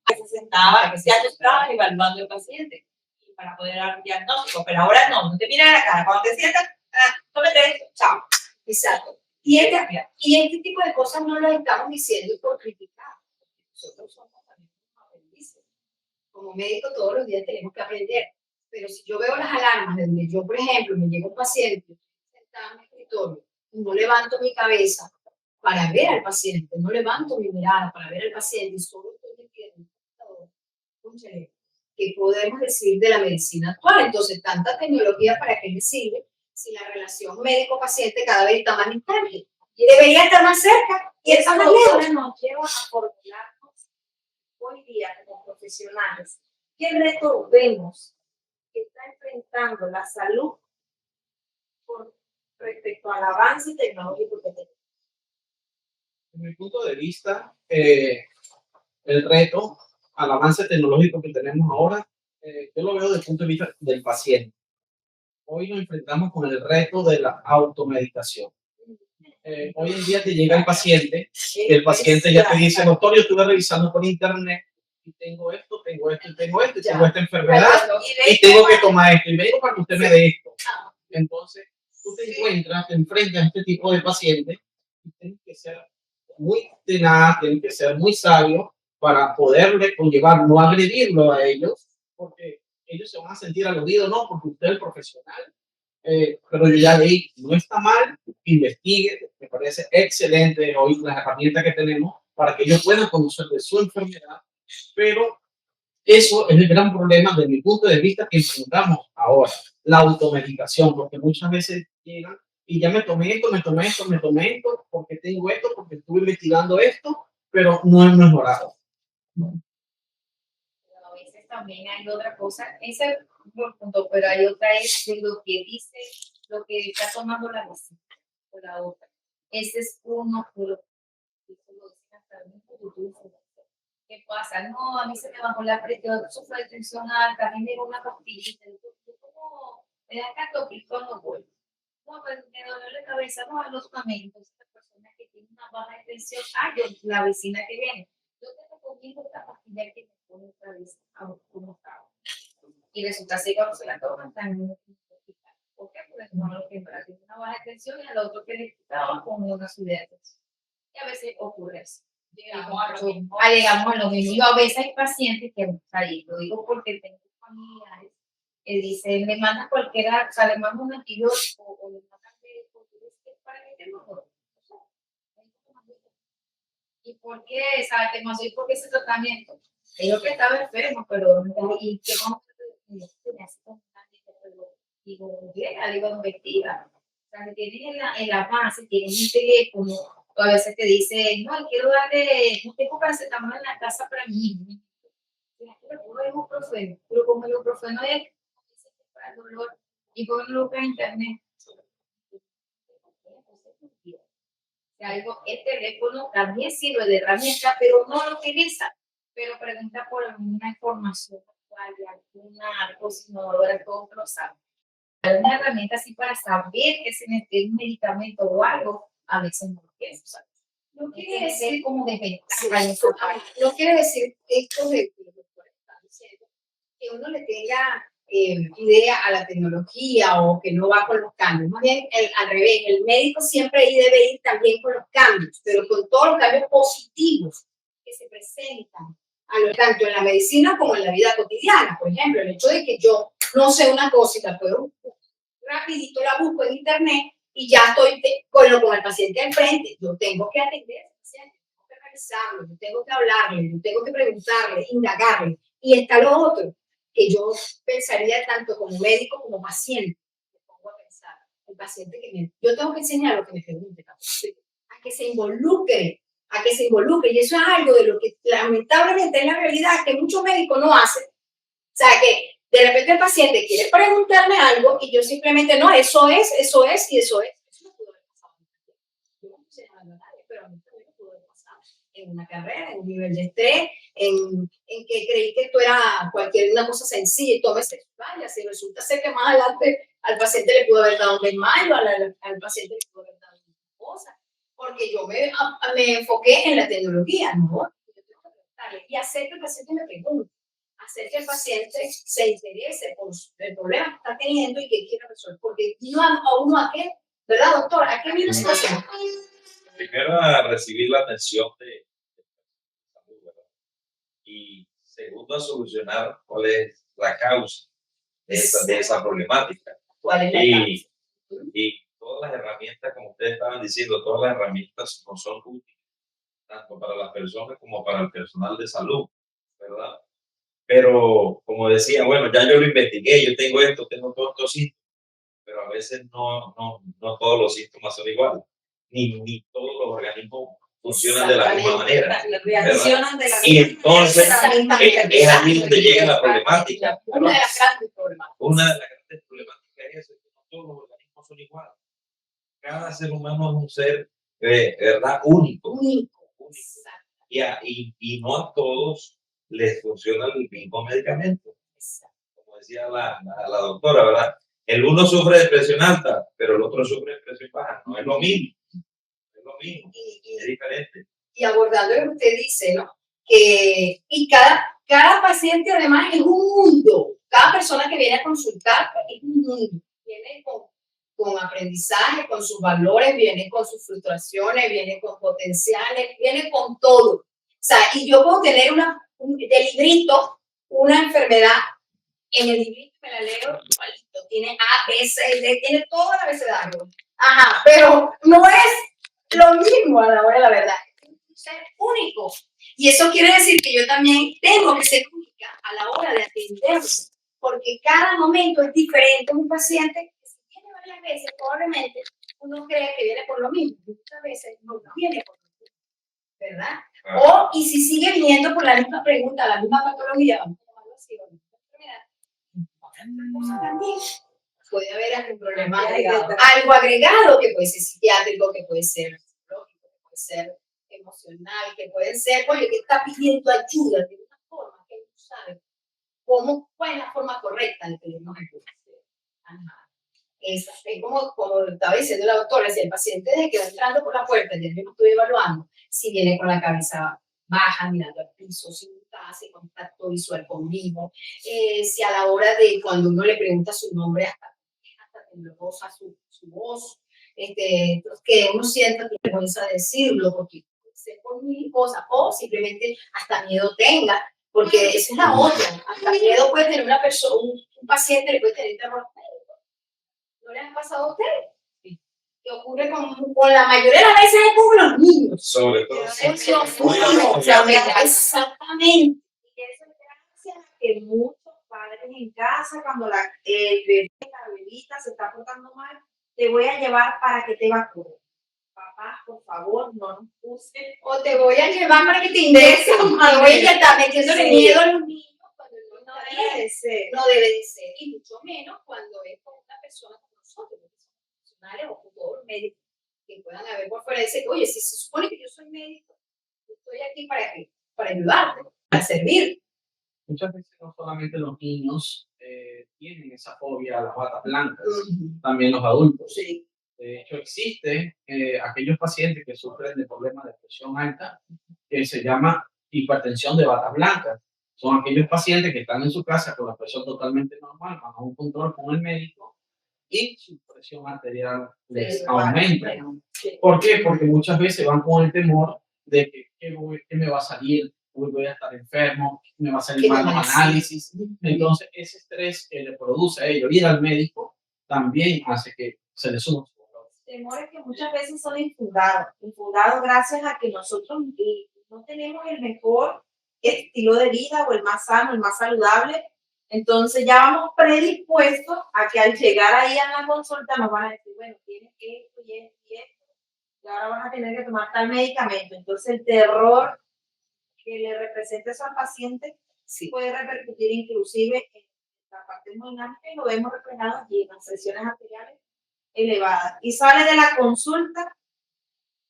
que se sentaba, ya tú estabas evaluando al paciente y para poder dar un diagnóstico, pero ahora no te miran a la cara. Cuando te sientas, tómate esto, chao. Exacto. Y este tipo de cosas no lo estamos diciendo por criticar. Nosotros somos también aprendices. Como médico todos los días tenemos que aprender. Pero si yo veo las alarmas de donde yo, por ejemplo, me llega un paciente sentado en mi escritorio y no levanto mi cabeza para ver al paciente, no levanto mi mirada para ver al paciente y solo estoy metiendo ¿qué podemos decir de la medicina actual? Entonces, tanta tecnología, ¿para qué me sirve si la relación médico-paciente cada vez está más distante? Y debería estar más cerca y está más lejos. Nos lleva a formularnos hoy día como profesionales. ¿Qué reto vemos que está enfrentando la salud con respecto al avance tecnológico que tenemos? Desde mi punto de vista, el reto al avance tecnológico que tenemos ahora, yo lo veo desde el punto de vista del paciente. Hoy nos enfrentamos con el reto de la automedicación. Hoy en día te llega el paciente ya te dice, doctor, yo estuve revisando por internet y tengo esto, tengo esto y tengo esto, y tengo esta enfermedad y tengo que tomar esto y vengo para que usted me dé esto. Entonces, tú te enfrentas a este tipo de pacientes y tienes que ser muy tenaz, tienes que ser muy sabio para poderle conllevar, no agredirlo a ellos, porque ellos se van a sentir aludidos, no, porque usted es el profesional. Pero yo ya leí, no está mal, investigue, me parece excelente hoy las herramientas que tenemos para que ellos puedan conocer de su enfermedad, pero eso es el gran problema desde mi punto de vista que enfrentamos ahora, la automedicación, porque muchas veces llegan y ya me tomé esto, porque tengo esto, porque estuve investigando esto, pero no he mejorado. Pero a veces también hay otra cosa, ese es un punto, pero hay otra es de lo que dice, lo que está tomando la medicina o la otra. Ese es uno de los que lo dicen hasta el mismo. ¿Qué pasa? No, a mí se me bajó la presión, sufro de tensión alta, a mí me dio una pastillita, ¿cómo me da catoplicón no voy? No, pero me dolió la cabeza, no, a los medicamentos, esta persona que tiene una baja de tensión, yo, la vecina que viene, yo te recomiendo esta pastilla que me pone otra vez a como estaba. Y resulta que cuando se la toman también hospital. ¿Por qué? Porque no lo que para tiene una baja de tensión y al otro que le quitaba con una subida de tensión. Y a veces ocurre eso. Llegamos a lo mismo. Yo a veces hay pacientes que, ahí lo digo porque tengo familiares que dicen, me mandan cualquiera, o sea, le mando un antibiótico o le mandan para que te mejore. ¿Y por qué? ¿Sabes? Te mandó y por qué ese tratamiento. Digo que estaba enfermo, pero ¿y qué vamos a hacer? Digo, digo, investiga. O sea, que tienes en la base, tienes un teléfono, o a veces te dicen, no, quiero darle, no tengo paracetamol en la casa para mí. Pero como el ibuprofeno es para el dolor, y con lo que internet. Algo, el teléfono también sirve de herramienta, pero no lo utiliza. Pero pregunta por alguna información, alguna cocinadora, todo lo sabe. Una herramienta así para saber que se necesita un medicamento o algo, a veces no lo quieren usar. No quiere decir como desventaja. No quiere decir esto de que los doctores están diciendo que uno le tenga idea a la tecnología o que no va con los cambios. Más bien al revés, el médico siempre debe ir también con los cambios, pero con todos los cambios positivos que se presentan, tanto en la medicina como en la vida cotidiana. Por ejemplo, el hecho de que yo no sé una cosa y la puedo rapidito la busco en internet y ya estoy con el paciente al frente. Yo tengo que atender al paciente, tengo que revisarlo, yo tengo que hablarle, yo tengo que preguntarle, indagarle. Y está lo otro, que yo pensaría tanto como médico como paciente. Me pongo a pensar, paciente yo tengo que enseñar lo que me pregunte, a que se involucre, y eso es algo de lo que lamentablemente es la realidad que muchos médicos no hacen. O sea, que de repente el paciente quiere preguntarme algo y yo simplemente, no, eso es, y eso es. Eso no pudo haber pasado. Yo no estoy señalando a nadie, pero a mí también no pudo haber pasado. En una carrera, en un nivel de estrés, en que creí que esto era una cosa sencilla y tómese vaya, si resulta ser que más adelante al paciente le pudo haber dado un desmayo, al paciente le pudo haber dado una cosa, porque yo me enfoqué en la tecnología, ¿no? Yo tengo que preguntarle y hacer que el paciente me pregunte, hacer que el paciente se interese por el problema que está teniendo y que quiera resolver, porque a qué, ¿verdad, doctor? ¿A qué vino esa situación? Primero, a recibir la atención de salud, ¿verdad? Y segundo, a solucionar cuál es la causa de esa problemática. ¿Cuál es la causa? Y todas las herramientas, como ustedes estaban diciendo, todas las herramientas no son útiles, tanto para las personas como para el personal de salud, ¿verdad? Pero, como decía, bueno, ya yo lo investigué, yo tengo esto, tengo todos estos síntomas, pero a veces no todos los síntomas son iguales, ni todos los organismos funcionan de la misma manera. Reaccionan de la Y entonces Exactamente. es ahí donde llega la problemática. Una de las grandes problemáticas. Una de las grandes problemáticas es eso, que no todos los organismos son iguales. Cada ser humano es un ser, ¿verdad? Único. Y no a todos les funciona el mismo medicamento. Como decía la doctora, ¿verdad? El uno sufre de presión alta, pero el otro sufre de presión baja. No es lo mismo. Es diferente. Y abordando lo que usted dice, ¿no? Y cada paciente además es un mundo. Cada persona que viene a consultar es un mundo. Viene con aprendizaje, con sus valores, viene con sus frustraciones, viene con potenciales, viene con todo. O sea, y yo puedo tener de librito una enfermedad, en el librito me la leo igualito, tiene A, B, C, D, tiene todo el abecedario. Ajá, pero no es lo mismo a la hora de la verdad. Es un ser único. Y eso quiere decir que yo también tengo que ser única a la hora de atender, porque cada momento es diferente. Un paciente que si viene varias veces, probablemente uno cree que viene por lo mismo, muchas veces no viene por lo mismo, ¿verdad? Y si sigue viniendo por la misma pregunta, la misma patología, vamos a tomarlo así, o la misma enfermedad, también puede haber algún problema agregado. Algo agregado que puede ser psiquiátrico, que puede ser psicológico, que puede ser emocional, que puede ser, oye, que está pidiendo ayuda de una forma que no sabe cuál es la forma correcta de pedirnos ayuda. Es como estaba diciendo la doctora, si el paciente desde que va entrando por la puerta, ya yo lo estoy evaluando, si viene con la cabeza baja, mirando al piso, si no hace contacto visual conmigo, si a la hora de cuando uno le pregunta su nombre, hasta temblorosa su voz, que uno sienta vergüenza de decirlo, porque puede ser por mi cosa, o simplemente hasta miedo tenga, porque esa es la otra, hasta miedo puede tener una persona, un paciente le puede tener terror. ¿No les ha pasado a ustedes? Sí. Que ocurre con la mayoría de las veces es con los niños. Sobre todo. Exactamente. Y eso es gracias a que muchos padres en casa, cuando el bebé, la bebita se está portando mal, te voy a llevar para que te vacunen. Papá, por favor, no nos usen. O te voy a llevar para que te inyecten. Te voy a estar metiéndole miedo a los niños cuando no debe de ser. No debe de ser. Y mucho menos cuando es con una persona como nosotros, que somos profesionales o con todos los médicos que puedan haber por fuera y decir, oye, si se supone que yo soy médico, estoy aquí para ayudarte, para servir. Muchas veces no solamente los niños tienen esa fobia a las batas blancas, también los adultos. Sí. De hecho, existen aquellos pacientes que sufren de problemas de presión alta, que se llama hipertensión de batas blancas. Son aquellos pacientes que están en su casa con la presión totalmente normal, van a un control con el médico y su presión arterial les aumenta. ¿Por qué? Porque muchas veces van con el temor de que me va a salir, voy a estar enfermo, me va a salir mal los análisis. Entonces, ese estrés que le produce a ellos ir al médico también hace que se les suba. Temores que muchas veces son infundados gracias a que nosotros no tenemos el mejor estilo de vida o el más sano, el más saludable. Entonces ya vamos predispuestos a que al llegar ahí a la consulta nos van a decir, bueno, tienes esto y esto y esto, y ahora vas a tener que tomar tal medicamento. Entonces el terror que le representa eso al paciente Sí. puede repercutir inclusive en la parte hemodinámica y lo vemos reflejado allí en las presiones arteriales elevadas. Y sale de la consulta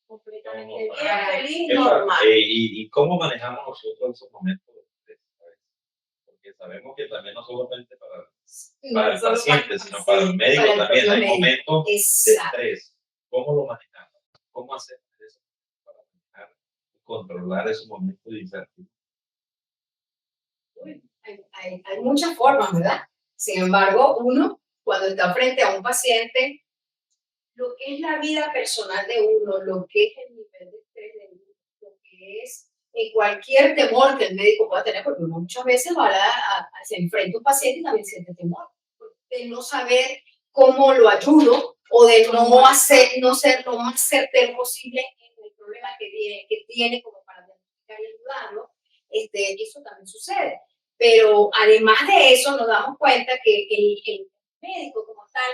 completamente bien, feliz, normal. ¿Y cómo manejamos nosotros esos momentos de estrés? Porque sabemos que también no solamente para el solo paciente, sino para el médico para el también propio hay médico. momentos de Exacto. estrés. ¿Cómo lo manejamos? ¿Cómo hacemos eso para manejar y controlar esos momentos de incertidumbre? Hay muchas formas, ¿verdad? Sin embargo, uno, cuando está frente a un paciente, lo que es la vida personal de uno, lo que es el nivel de estrés de uno, lo que es cualquier temor que el médico pueda tener, porque uno muchas veces se enfrenta a un paciente y también siente temor, de no saber cómo lo ayudo o de no ser lo más certero posible en el problema que tiene como para diagnosticar y ayudarlo. Eso también sucede. Pero además de eso, nos damos cuenta que el médico como tal,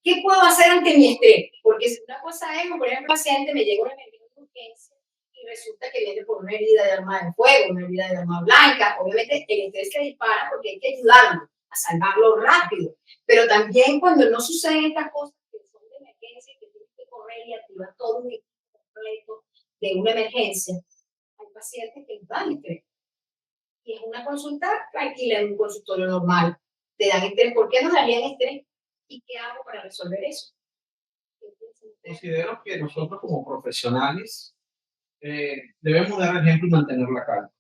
¿qué puedo hacer ante mi estrés? Porque si una cosa es, por ejemplo, un paciente me llega una emergencia de urgencia y resulta que viene por una herida de arma de fuego, una herida de arma blanca. Obviamente el estrés se dispara porque hay que ayudarlo, a salvarlo rápido. Pero también cuando no suceden estas cosas que son de emergencia, que tienes que correr y activar todo un equipo completo de una emergencia, hay pacientes que dan estrés. Y es una consulta tranquila en un consultorio normal. Te dan estrés. ¿Por qué nos darían estrés? ¿Y qué hago para resolver eso? Considero que nosotros como profesionales debemos dar el ejemplo y mantener la calma.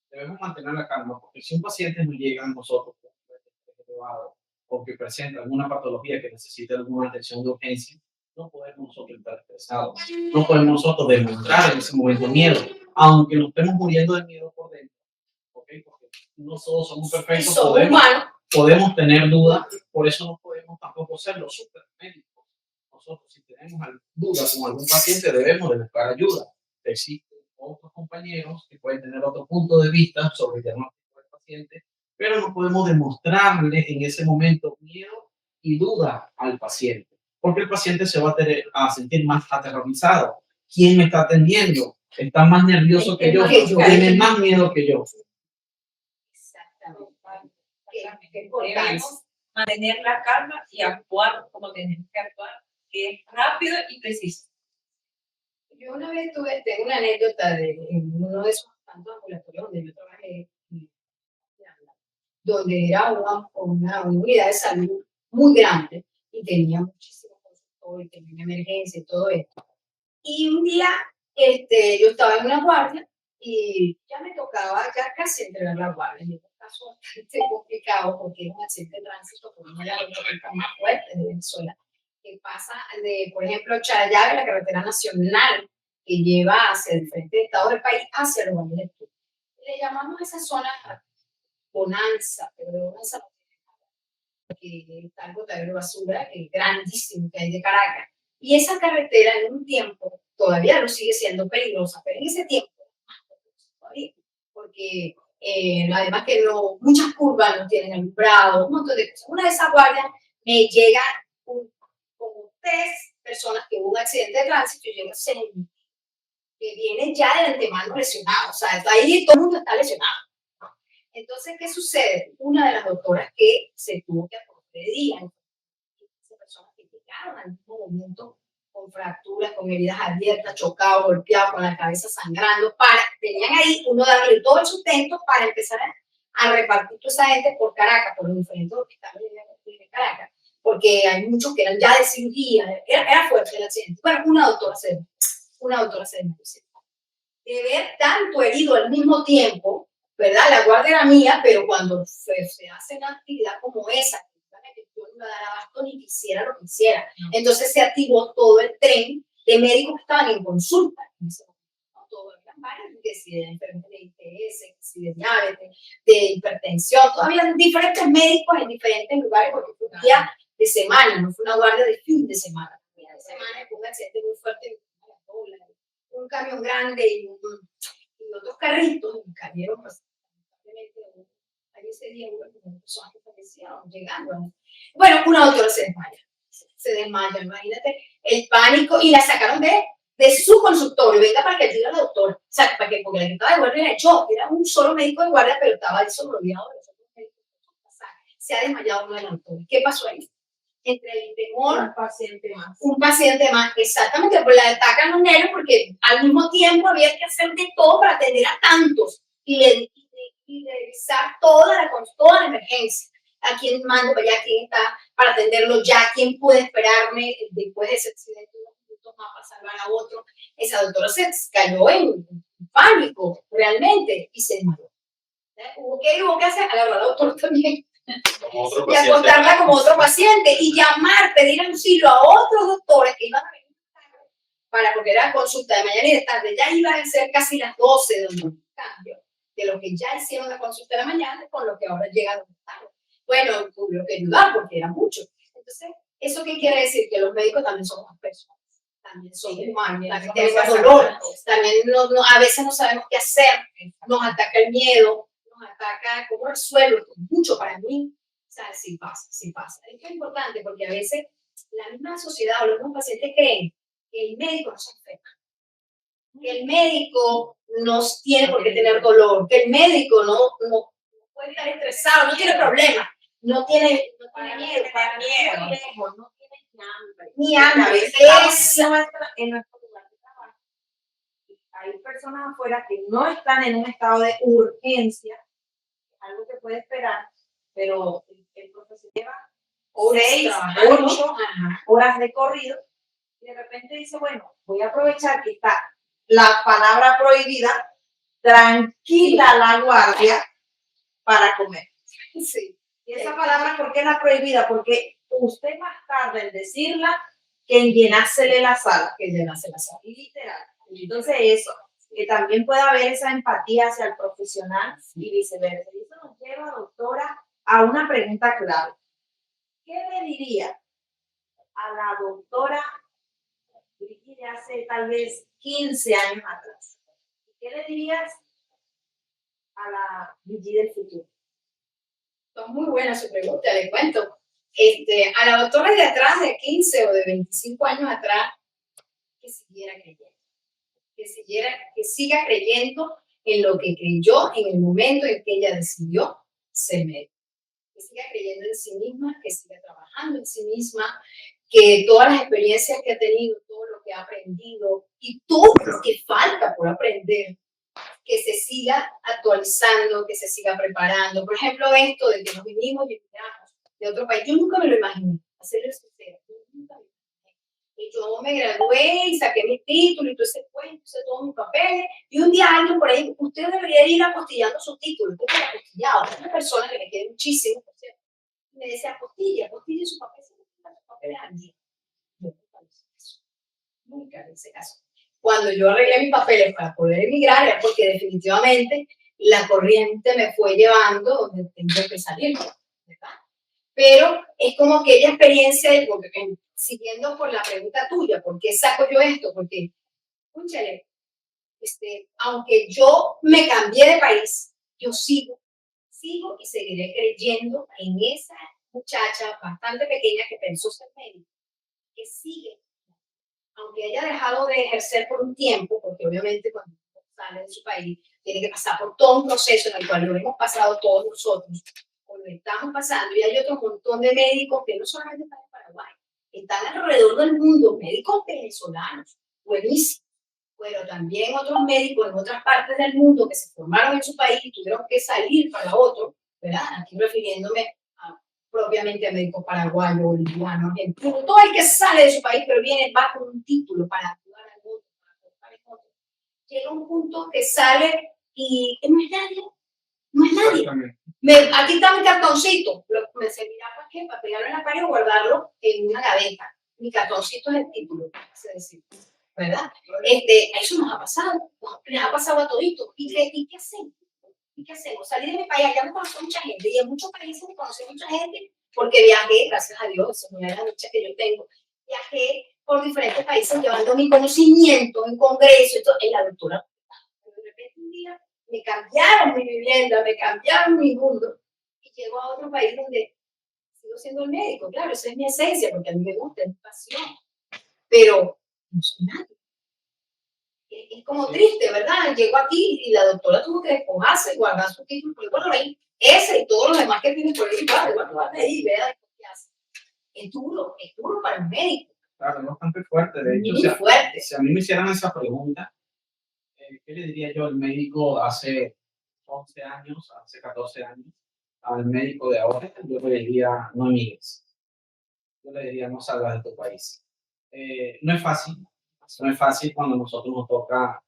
Debemos mantener la calma, porque si un paciente no llega a nosotros con un estrés elevado o que presenta alguna patología que necesita alguna atención de urgencia, no podemos nosotros estar estresados, no podemos nosotros demostrar en ese momento miedo, aunque nos estemos muriendo de miedo por dentro, ¿okay? Porque no todos somos perfectos, podemos tener dudas, por eso no podemos tampoco ser los supermédicos. Nosotros, si tenemos dudas con algún paciente, debemos de buscar ayuda. Existen otros compañeros que pueden tener otro punto de vista sobre el diagnóstico del paciente, pero no podemos demostrarle en ese momento miedo y duda al paciente, porque el paciente se va a sentir más aterrorizado. ¿Quién me está atendiendo? Está más nervioso que yo, tiene más miedo que yo. Exactamente. Debemos mantener la calma y actuar como tenemos que actuar, que es rápido y preciso. Yo una vez tengo una anécdota en uno de esos tantos ambulatorios donde yo trabajé, donde era una unidad de salud muy grande y tenía muchísimos consultores, tenía una emergencia y todo esto. Y un día yo estaba en una guardia y ya me tocaba ya casi entregar la guardia. Y un caso bastante complicado porque es un accidente de tránsito por una de las autopistas más fuertes de Venezuela, que pasa de, por ejemplo, Charallave, la carretera nacional que lleva hacia el frente estado del país, hacia los Valles del Sur. Le llamamos a esa zona Bonanza, pero de Bonanza no tiene nada, porque está el botadero de basura, el grandísimo que hay de Caracas. Y esa carretera en un tiempo todavía no sigue siendo peligrosa, pero en ese tiempo más peligrosa todavía, porque además que muchas curvas no tienen alumbrado, un montón de cosas. Una de esas guardias me llega como 3 personas que hubo un accidente de tránsito y llega 6 que vienen ya de antemano lesionados, o sea, ahí todo el mundo está lesionado. Entonces, ¿qué sucede? Una de las doctoras que se tuvo que atender, esas personas que llegaron al mismo momento con fracturas, con heridas abiertas, chocados, golpeados, con la cabeza sangrando, tenían ahí uno darle todo el sustento para empezar a repartir toda esa gente por Caracas, por los diferentes hospitales de Caracas, porque hay muchos que eran ya de cirugía, era fuerte el accidente. Bueno, una doctora se desmayó. De ver tanto herido al mismo tiempo, ¿verdad? La guardia era mía, pero cuando se hace una actividad como esa, yo no iba a dar abasto ni quisiera lo que hiciera. Entonces se activó todo el tren de médicos que estaban en consulta. Todos eran varios, que si de enfermedades de ITS, que si de diabetes, de hipertensión, todavía diferentes médicos en diferentes lugares, porque fue un día de semana, no fue una guardia de fin de semana. Un día de semana fue un accidente muy fuerte, un camión grande y otros carritos, y cayeron pues, ahí ese día hubo personas que fallecieron llegando. Bueno, una doctora se desmaya. se desmaya, imagínate el pánico, y la sacaron de su consultorio, venga para que ayude a la doctora, o sea, para que, porque la que estaba de guardia era yo, era un solo médico de guardia, pero estaba eso rodeado de los otros médicos. Se ha desmayado uno de la doctora. ¿Qué pasó ahí? Entre el temor, un paciente más, exactamente, pues la atacan los nervios porque al mismo tiempo había que hacer de todo para atender a tantos y revisar toda la emergencia. A quién mando para allá, quién está para atenderlo ya, quién puede esperarme después de ese accidente unos minutos más para salvar a otro. Esa doctora se cayó en pánico realmente y se desmayó. Hubo que hacer, agarrar al doctor también y acostarla como otro paciente y llamar, pedir auxilio a otros doctores que iban a venir porque era consulta de mañana y de tarde, ya iban a ser casi las 12 donde un cambio de lo que ya hicieron la consulta de la mañana con lo que ahora llega a los tarde. Bueno, tuvieron que ayudar porque era mucho. Entonces, ¿eso qué quiere decir? Que los médicos también somos personas, también son humanos, también tenemos dolor, también a veces no sabemos qué hacer, nos ataca el miedo, nos ataca cómo resuelvo, mucho para mí. O sea, sí pasa, sí pasa. Esto es importante porque a veces la misma sociedad o los mismos pacientes creen que el médico no se enferma, que el médico no tiene por qué tener dolor, que el médico no puede estar estresado, no tiene problemas, no tiene miedo, no tiene hambre. Ni hambre. En nuestro lugar de trabajo hay personas afuera que no están en un estado de urgencia, algo que puede esperar, pero el profesor lleva 6, 8 horas de corrido y de repente dice, bueno, voy a aprovechar que está la palabra prohibida, tranquila la guardia para comer. Sí. Y esa palabra, ¿por qué es la prohibida? Porque usted más tarde en decirla que en llenársele la sala. Que llenase la sala. Literal. Entonces eso, que también pueda haber esa empatía hacia el profesional y viceversa. Y eso nos lleva, doctora, a una pregunta clave. ¿Qué le diría a la doctora de hace tal vez 15 años atrás? ¿Qué le dirías a la Brigitte del futuro? Es muy buena su pregunta, le cuento. A la doctora de atrás, de 15 o de 25 años atrás, que siguiera creyendo. Que siga creyendo en lo que creyó en el momento en que ella decidió ser médica. Que siga creyendo en sí misma, que siga trabajando en sí misma, que todas las experiencias que ha tenido, todo lo que ha aprendido y todo lo que falta por aprender, que se siga actualizando, que se siga preparando. Por ejemplo, esto de que nos vinimos y emigramos de otro país, yo nunca me lo imaginé, hacerlo sincero, yo nunca me lo imaginé. Y yo me gradué y saqué mi título y todo ese cuento, hice todos mis papeles, y un día alguien por ahí, usted debería ir apostillando su título, usted me apostillado, una persona que me quiere muchísimo, por cierto, me decía, apostille su papel, sus papeles al día. Yo nunca hice caso. Cuando yo arreglé mis papeles para poder emigrar, era porque definitivamente la corriente me fue llevando donde tengo que salir, ¿verdad? Pero es como aquella experiencia, siguiendo por la pregunta tuya, ¿por qué saco yo esto? Porque, escúchale, aunque yo me cambié de país, yo sigo y seguiré creyendo en esa muchacha bastante pequeña que pensó ser médica, que sigue, aunque haya dejado de ejercer por un tiempo, porque obviamente cuando sale de su país tiene que pasar por todo un proceso en el cual lo hemos pasado todos nosotros, o lo estamos pasando, y hay otro montón de médicos que no solamente están en Paraguay, están alrededor del mundo, médicos venezolanos, buenísimos, pero también otros médicos en otras partes del mundo que se formaron en su país y tuvieron que salir para otro, ¿verdad? Aquí refiriéndome propiamente a médicos paraguayos, bolivianos, argentinos, todo el que sale de su país, pero va con un título para ayudar al otro, para aportar al otro. Llega un punto que sale y no es nadie, no es nadie. Aquí está mi cartoncito, me servirá para qué, para pegarlo en la pared o guardarlo en una gaveta. Mi cartoncito es el título, es decir, ¿verdad? Eso nos ha pasado, les ha pasado a toditos. ¿Y qué hacemos? ¿Y qué hacemos? Salí de mi país, allá me conocí mucha gente, y en muchos países me conocí mucha gente porque viajé, gracias a Dios, esa es la lucha que yo tengo. Viajé por diferentes países llevando mi conocimiento en congreso, en la doctora. De repente un día me cambiaron mi vivienda, me cambiaron mi mundo, y llego a otro país donde, sigo siendo el médico, claro, esa es mi esencia, porque a mí me gusta, es mi pasión, pero no soy nadie. Es como triste, ¿verdad? Llego aquí y la doctora tuvo que despojarse, guardar su título, porque bueno, ahí, ese y todos los demás que tienen por ahí, guarda ahí, vea qué hace. Es duro para el médico. Claro, es bastante fuerte. De hecho, Muy fuerte. si a mí me hicieran esa pregunta, ¿qué le diría yo al médico hace 11 años, hace 14 años, al médico de ahora? Yo le diría, no emigres. Yo le diría, no salgas de tu país. No es fácil. No es fácil cuando a nosotros nos toca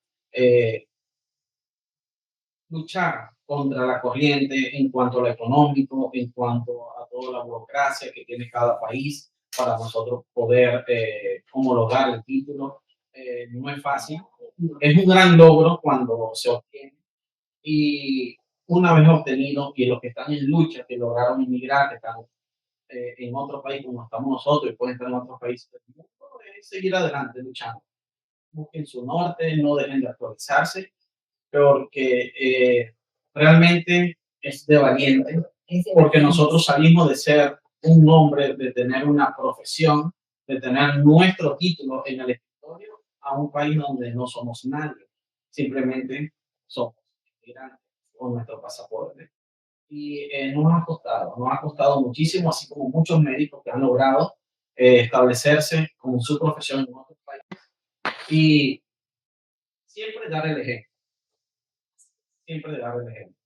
luchar contra la corriente en cuanto a lo económico, en cuanto a toda la burocracia que tiene cada país para nosotros poder homologar el título. No es fácil. Es un gran logro cuando se obtiene. Y una vez obtenido, y los que están en lucha, que lograron inmigrar, que están en otro país como estamos nosotros y pueden estar en otros países del mundo, es seguir adelante luchando. Busquen su norte, no dejen de actualizarse, porque realmente es de valiente, porque nosotros salimos de ser un nombre, de tener una profesión, de tener nuestro título en el escritorio, a un país donde no somos nadie, simplemente somos inmigrantes con nuestro pasaporte. Y nos ha costado muchísimo, así como muchos médicos que han logrado establecerse con su profesión en otros países. Y siempre dar el ejemplo. Siempre dar el ejemplo.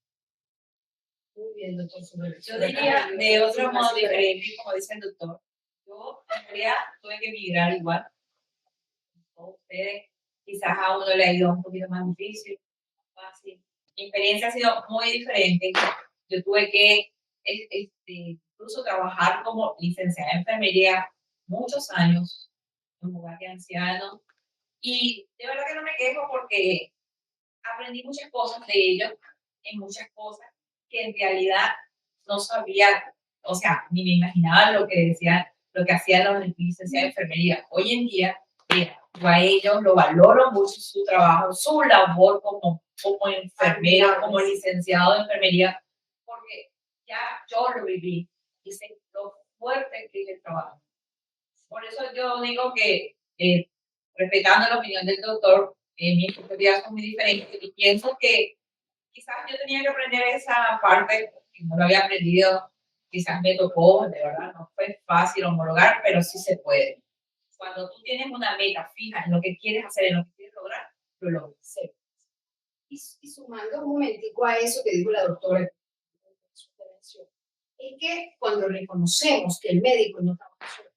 Muy bien, doctor. Yo diría de otro modo diferente, como dice el doctor. Yo en realidad tuve que emigrar igual. Ustedes, quizás a uno le ha ido un poquito más difícil, más fácil. Mi experiencia ha sido muy diferente. Yo tuve que incluso trabajar como licenciada en enfermería muchos años en un hogar de ancianos. Y de verdad que no me quejo porque aprendí muchas cosas de ellos, en muchas cosas que en realidad no sabía, o sea, ni me imaginaba lo que decían, lo que hacían los licenciados de enfermería. Hoy en día, yo a ellos lo valoro mucho su trabajo, su labor como enfermero, como licenciado de enfermería, porque ya yo lo viví y sé lo fuerte que es el trabajo. Por eso yo digo que, respetando la opinión del doctor, mis expectativas son muy diferentes y pienso que quizás yo tenía que aprender esa parte, que no lo había aprendido, quizás me tocó, de verdad, no fue fácil homologar, pero sí se puede. Cuando tú tienes una meta fija en lo que quieres hacer, en lo que quieres lograr, lo logras. Y sumando un momentico a eso que dijo la doctora en su intervención, es que cuando reconocemos que el médico no trabaja solo,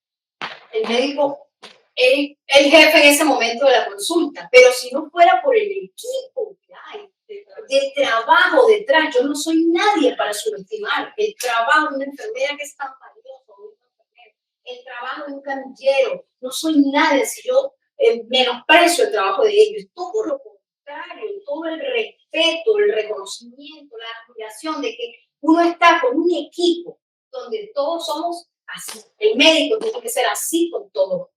el médico es el jefe en ese momento de la consulta, pero si no fuera por el equipo que hay de trabajo detrás, yo no soy nadie para subestimar el trabajo de una enfermera que es tan valioso, el trabajo de un camillero, no soy nadie si yo menosprecio el trabajo de ellos, todo lo contrario, todo el respeto, el reconocimiento, la admiración de que uno está con un equipo donde todos somos así. El médico tiene que ser así con todo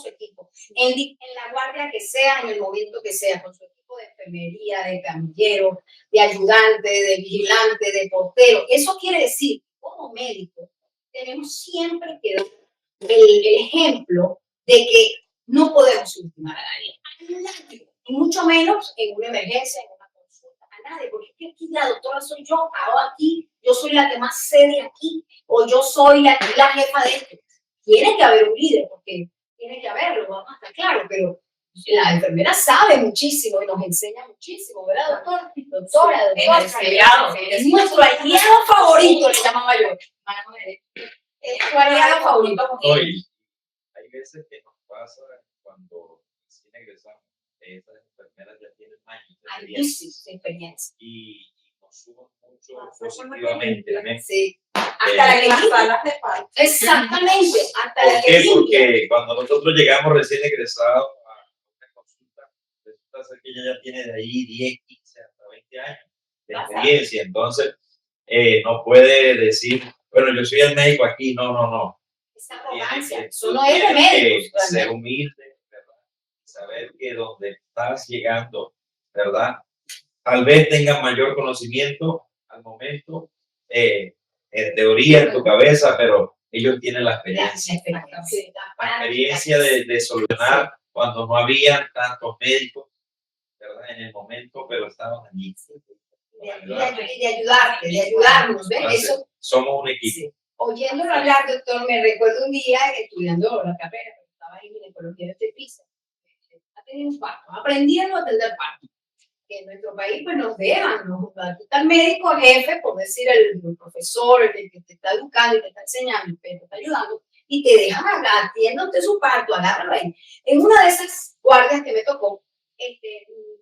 su equipo, en la guardia que sea, en el momento que sea, con su equipo de enfermería, de camillero, de ayudante, de vigilante, de portero. Eso quiere decir, como médico, tenemos siempre que dar el ejemplo de que no podemos subestimar a nadie, y mucho menos en una emergencia, en una consulta, a nadie, porque es que aquí la doctora soy yo, ahora aquí, yo soy la que más sé de aquí, o yo soy la jefa de esto. Tiene que haber un líder, porque tiene que haberlo, vamos a estar claro, pero la enfermera sabe muchísimo y nos enseña muchísimo, ¿verdad, doctor? Doctora, es nuestro aliado favorito, le llamaba yo. Es tu aliado favorito. Hoy, hay veces que nos pasa cuando recién egresamos, esas enfermeras ya tienen años de experiencia. Y nos suman mucho positivamente. ¿Eh? Sí. Hasta la que salas de parto. Exactamente, hasta ¿Por la que qué? limpia. Porque cuando nosotros llegamos recién egresados a una consulta, resulta ser que ella ya tiene de ahí 10, 15, hasta 20 años de experiencia. Entonces, no puede decir, bueno, yo soy el médico aquí. No. Esa arrogancia, eso no es de médicos. Ser humilde, ¿verdad? Saber que donde estás llegando, ¿verdad? Tal vez tengas mayor conocimiento al momento. en teoría en tu cabeza, pero ellos tienen la experiencia. Sí, La experiencia de solucionar cuando no había tantos médicos, ¿verdad? En el momento, pero estaban allí. de ayudarte, de ayudarnos, ¿ves? Entonces, Eso, somos un equipo. sí. Oyéndolo hablar, doctor, me recuerdo un día estudiando la carrera, pero estaba en ginecología de Tepiza. Ha tenido un parto, aprendiendo a atender parto. Que en nuestro país pues nos dejan, ¿no? Está el médico jefe, por decir el profesor, el que te está educando y te está enseñando, te está ayudando, y te dejan hablar, atiéndote su parto, agárralo ahí. En una de esas guardias que me tocó,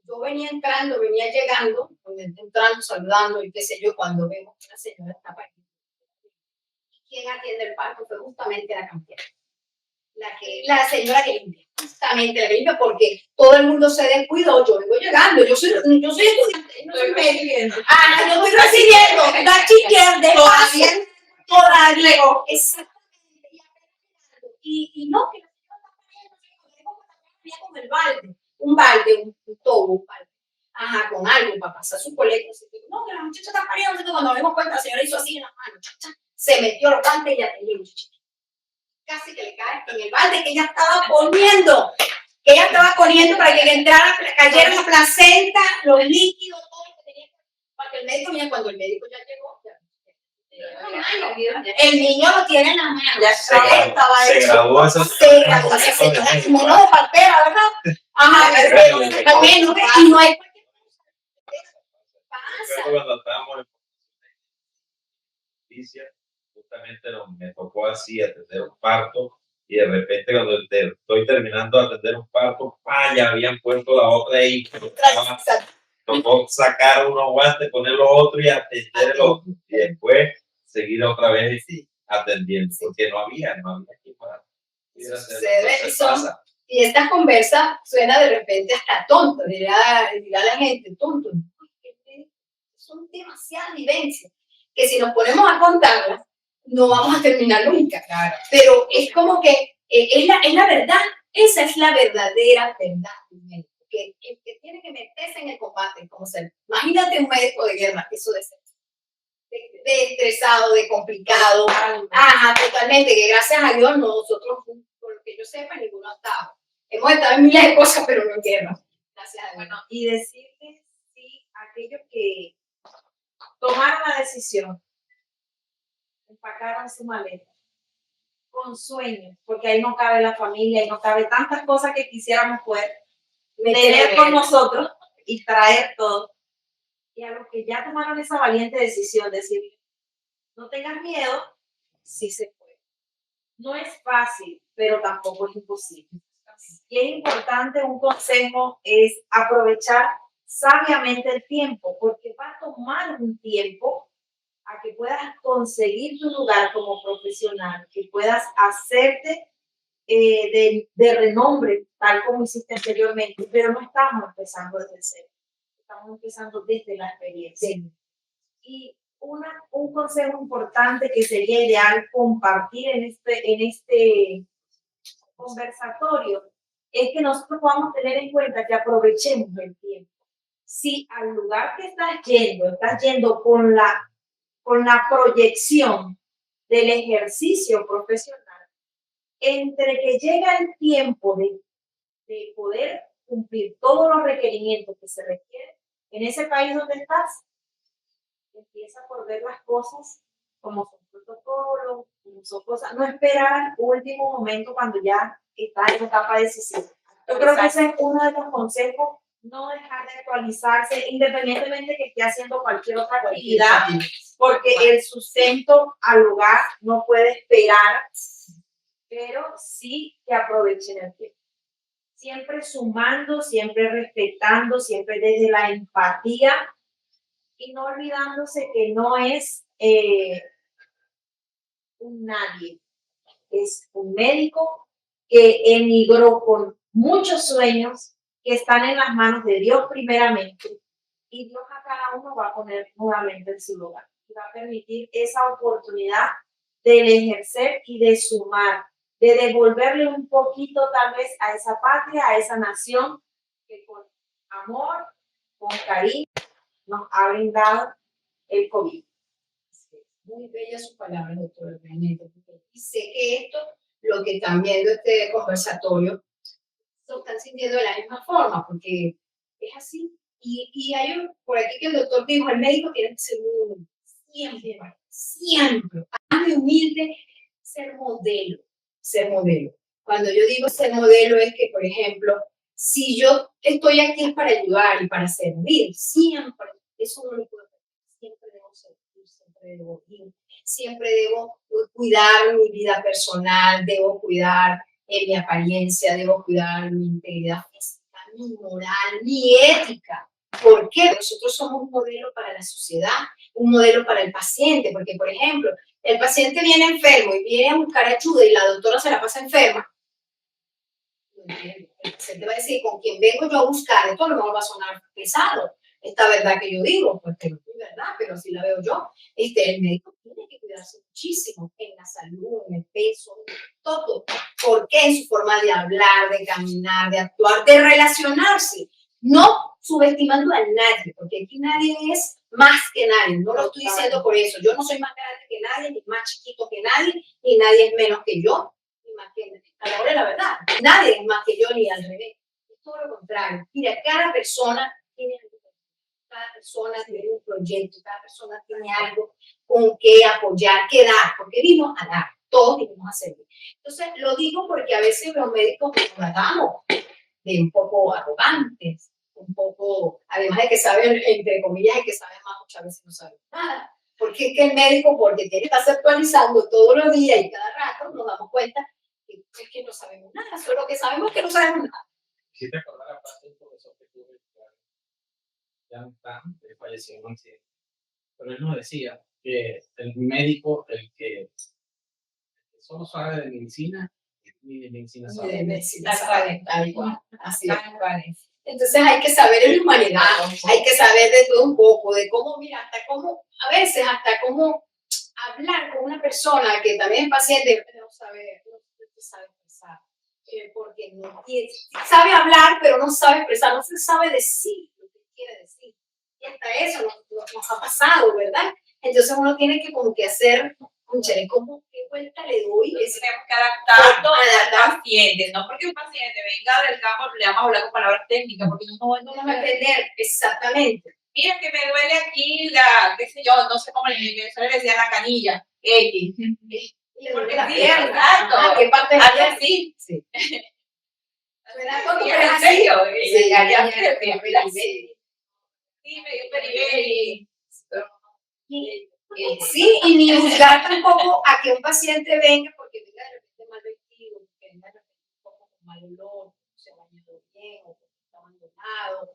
yo venía entrando, venía llegando, entrando, saludando y qué sé yo, cuando vemos que la señora está para aquí. ¿Quién atiende el parto? Fue justamente la campeona. La señora que limpia, justamente la que limpia, porque todo el mundo se descuidó. Yo vengo llegando, yo soy estudiante, no soy médico. Yo estoy recibiendo la chiquilla de todavía, exactamente. Y no, que la señora está con el balde, un tobo, un balde. Ajá, con algo para pasar su colecta. No, que la muchacha está pariendo. Cuando nos dimos cuenta, la señora hizo así en la mano, se metió los guantes y atendió a la muchachita. Casi que le cae en el balde que ella estaba poniendo. Que ella estaba poniendo para que le entrara, cayera la placenta, los líquidos, todo lo que tenía. Para que el médico, mira, cuando el médico ya llegó, el niño lo tiene en la mano. Ya estaba Se hecho. graduó esa. Se graduó esa señora. Menos de partera, ¿verdad? Ajá, pero al menos, y no hay cualquier cosa. Pasa. Cuando estábamos en justicia, justamente me tocó así atender un parto y de repente cuando estoy terminando de atender un parto, ya habían puesto la otra ahí. Tocó sacar unos guantes, poner los otros y atender el otro. Y después seguir otra vez atendiendo, porque no había que para. Y esta conversa suena de repente hasta tonto, dirá la gente, tonto. Son demasiadas vivencias que si nos ponemos a contarlas, no vamos a terminar nunca. Claro. Pero es como que es la verdad, esa es la verdadera verdad. Que tiene que meterse en el combate, como ser. Imagínate un médico de guerra, eso de ser. De estresado, de complicado. Ajá, totalmente, que gracias a Dios nosotros, por lo que yo sepa, ninguno ha estado. Hemos estado en miles de cosas, pero no en guerra. Gracias a Dios. Bueno, y decirles, sí, aquellos que tomaron la decisión, empacaron su maleta, con sueños, porque ahí no cabe la familia, ahí no cabe tantas cosas que quisiéramos poder tener con nosotros y traer todo. Y a los que ya tomaron esa valiente decisión, decir, no tengas miedo, sí se puede. No es fácil, pero tampoco es imposible. Y es importante, un consejo es aprovechar sabiamente el tiempo, porque va a tomar un tiempo a que puedas conseguir tu lugar como profesional, que puedas hacerte de renombre, tal como hiciste anteriormente, pero no estamos empezando desde cero, estamos empezando desde la experiencia. Sí. Y un consejo importante que sería ideal compartir en este conversatorio es que nosotros podamos tener en cuenta que aprovechemos el tiempo. Si al lugar que estás yendo con la proyección del ejercicio profesional, entre que llega el tiempo de poder cumplir todos los requerimientos que se requieren en ese país donde estás, empieza por ver las cosas como son protocolos, como son cosas, no esperar al último momento cuando ya está en etapa decisiva. Yo creo que ese es uno de los consejos, no dejar de actualizarse independientemente que esté haciendo cualquier otra actividad, porque el sustento al hogar no puede esperar, pero sí que aprovechen el tiempo. Siempre sumando, siempre respetando, siempre desde la empatía y no olvidándose que no es un nadie, es un médico que emigró con muchos sueños que están en las manos de Dios primeramente y Dios a cada uno va a poner nuevamente en su lugar y va a permitir esa oportunidad del ejercer y de sumar, de devolverle un poquito tal vez a esa patria, a esa nación que con amor, con cariño nos ha brindado el COVID. Muy bella su palabra, doctora realmente. Y sé que esto, lo que están viendo este conversatorio, lo están sintiendo de la misma forma, porque es así. Y hay por aquí que el doctor dijo, el médico tiene que ser muy humilde, siempre, muy humilde, ser modelo, ser modelo. Cuando yo digo ser modelo es que, por ejemplo, si yo estoy aquí es para ayudar y para servir, siempre, eso no lo puedo hacer, siempre debo servir, siempre debo ir, siempre debo cuidar mi vida personal, debo cuidar mi apariencia, debo cuidar mi integridad física, mi moral, mi ética. ¿Por qué? Nosotros somos un modelo para la sociedad, un modelo para el paciente, porque, por ejemplo, el paciente viene enfermo y viene a buscar ayuda y la doctora se la pasa enferma. El paciente va a decir, con quien vengo yo a buscar, esto a lo mejor va a sonar pesado, esta verdad que yo digo, pues que no es verdad, pero así la veo yo. El médico tiene que cuidarse muchísimo en la salud, en el peso, en todo. ¿Por qué? En su forma de hablar, de caminar, de actuar, de relacionarse. No subestimando a nadie, porque aquí nadie es más que nadie. No lo estoy diciendo por eso. Yo no soy más grande que nadie, ni más chiquito que nadie, ni nadie es menos que yo, ni más que a la hora de la verdad. Nadie es más que yo, ni al revés. Es todo lo contrario. Mira, cada persona tiene algo. Cada persona tiene un proyecto, cada persona tiene algo con que apoyar, que dar, porque vimos a dar, todos vinimos a servir. Entonces, lo digo porque a veces los médicos nos tratamos de un poco arrogantes, un poco, además de que saben, entre comillas, el que sabe más muchas veces no sabe nada. Porque es que el médico, porque tiene que estarse actualizando todos los días y cada rato, nos damos cuenta que es que no sabemos nada, solo que sabemos que no sabemos nada. Si te acordás la parte del profesor que tuve, ya no está, falleció en un accidente. Pero él nos decía que el médico, el que solo sabe de medicina, ni de medicina Ni sabe. de medicina sabe, tal cual, así es. Tal cual es. Entonces hay que saber en humanidad, hay que saber de todo un poco, de cómo, mira, hasta cómo, a veces hasta cómo hablar con una persona que también es paciente, no sabe expresar, porque no sabe hablar, pero no sabe expresar, no se sabe decir lo que quiere decir. Y hasta eso nos ha pasado, ¿verdad? Entonces uno tiene que como que hacer, ¿cómo qué vuelta le doy? Tenemos que adaptarnos al paciente, no porque un paciente venga del campo le vamos a hablar con palabras técnicas, porque no vamos a aprender exactamente. Mira que me duele aquí la, qué sé yo, no sé cómo le decía la canilla, X. Porque sí, exacto. ¿Qué parte Algo así. Sí. ¿En serio? Sí, me dio periberi. Sí, y ni juzgar tampoco a que un paciente venga porque venga de repente mal vestido, porque venga de repente un poco con mal olor, no se ha bañado bien, o porque está abandonado,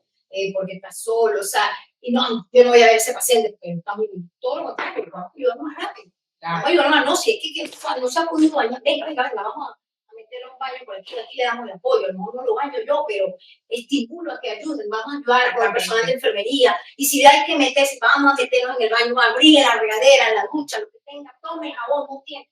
porque está solo, o sea, y no, yo no voy a ver a ese paciente porque está muy bien, todo lo contrario, vamos a ayudar más rápido. Vamos a ayudar más, no, si es que no se ha podido bañar, venga, vamos a meterlo un baño por aquí le damos el apoyo, a lo mejor no lo baño yo, pero estimulo a que ayuden, vamos a ayudar con el personal de enfermería, y si hay que meterse, vamos a meternos en el baño, abrir la regadera, la ducha, lo que tenga, tome jabón, no tiene.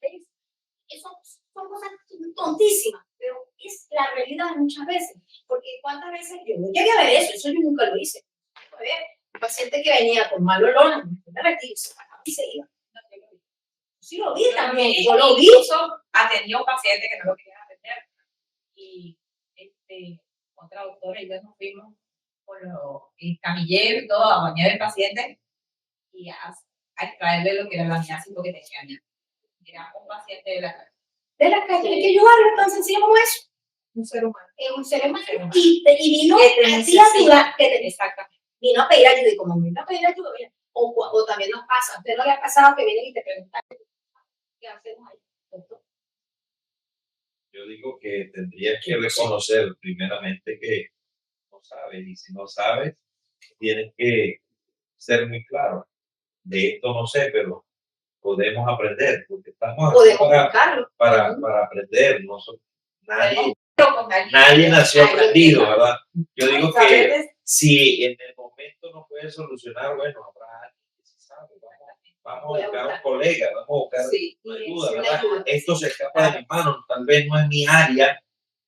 Eso son cosas tontísimas, pero es la realidad muchas veces, porque cuántas veces yo no quería ver eso yo nunca lo hice. A ver, un paciente que venía con mal olor, me retiro, y se iba. Sí lo vi también, yo lo vi. Incluso atendió a un paciente que no lo querían atender. Y otra doctora y yo nos fuimos con el camillero y todo a bañar al paciente y a extraerle lo que era la miácido que tenía. Era un paciente de la calle. De la calle, hay que ayudarlo tan sencillo como eso. Un ser humano. Es un ser humano. Y vino a ayudar. Exactamente. Vino a pedir ayuda y como vino a pedir ayuda, o también nos pasa, a usted no le ha pasado que vienen y te preguntan ¿qué hacemos ahí? Yo digo que tendrías que reconocer primeramente que no sabes, y si no sabes, tienes que ser muy claro. De esto no sé, pero podemos aprender, porque estamos aquí para aprender. Nadie nació aprendido, ¿verdad? Yo digo que si en el momento no puedes solucionar, bueno, habrá alguien que sí sabe. Vamos a buscar un colega, vamos a buscar ayuda, ¿verdad? Esto se escapa de mis manos, tal vez no es mi área,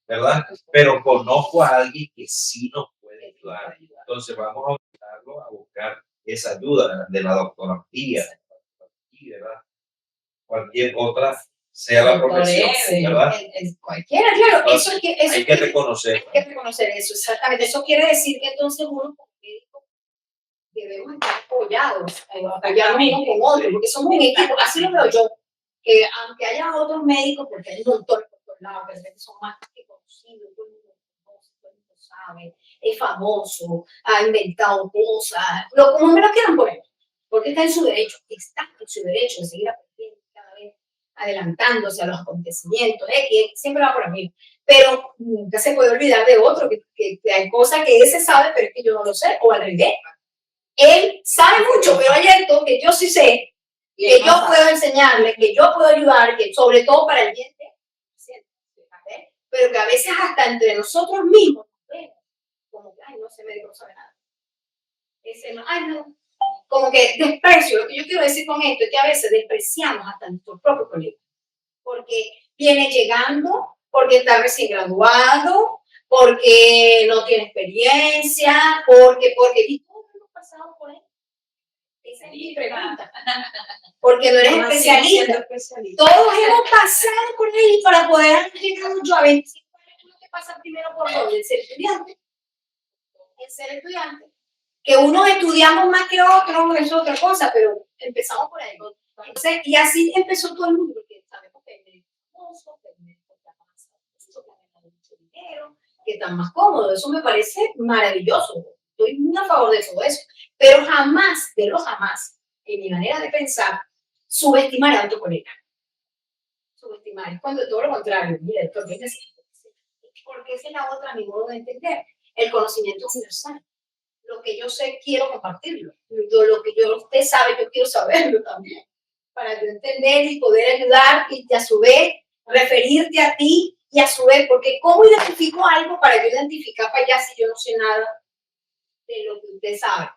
¿verdad? Pero conozco a alguien que sí nos puede ayudar. Entonces vamos a buscar esa ayuda de la doctora Pía. aquí, ¿verdad? Cualquier otra sea la profesión, ¿verdad? Cualquiera, claro, Entonces, eso, eso hay que reconocer. hay que reconocer eso, exactamente. Eso quiere decir que entonces uno como médico debemos estar apoyados, apoyarnos uno con otro, porque somos un equipo, así lo veo yo, que aunque haya otros médicos, porque hay doctores por todos lados, que son más que conocidos, todo el mundo conoce, todo el mundo sabe, es famoso, ha inventado cosas, como me lo quieran poner, porque está en su derecho de seguir aprendiendo cada vez, adelantándose a los acontecimientos, que siempre va por ahí, pero nunca se puede olvidar de otro, que hay cosas que ese sabe, pero es que yo no lo sé, o al revés. Él sabe mucho, pero hay esto que yo sí sé, que yo puedo enseñarle, que yo puedo ayudar, que sobre todo para el bien de pero que a veces hasta entre nosotros mismos, como que, ay, no, ese médico no sabe nada. Ese no, ay, no. Como que desprecio, lo que yo quiero decir con esto es que a veces despreciamos hasta nuestros propios colegas, porque viene llegando, porque está recién graduado, porque no tiene experiencia, porque, y todos hemos pasado por él. Esa es mi pregunta. Porque no eres especialista. Todos hemos pasado por ahí para poder llegar yo a 25 años. Uno que pasa primero por dónde, el ser estudiante. El ser estudiante. Que unos estudiamos más que otros, eso es otra cosa, pero empezamos por ahí. Entonces, y así empezó todo el mundo, porque sabemos que hay médicos famosos, que hay médicos que están más famosos, que ganan mucho dinero, que están más cómodos. Eso me parece maravilloso. Estoy muy a favor de todo eso. Pero jamás, de lo jamás, en mi manera de pensar, subestimar a otro colega. Subestimar es cuando todo lo contrario. Mira, esto es así. Porque esa es la otra, mi modo de entender. El conocimiento universal. Lo que yo sé, quiero compartirlo. Lo que usted sabe, yo quiero saberlo también. Para yo entender y poder ayudar y a su vez referirte a ti y a su vez, porque ¿cómo identifico algo para yo identificar para allá si yo no sé nada de lo que usted sabe?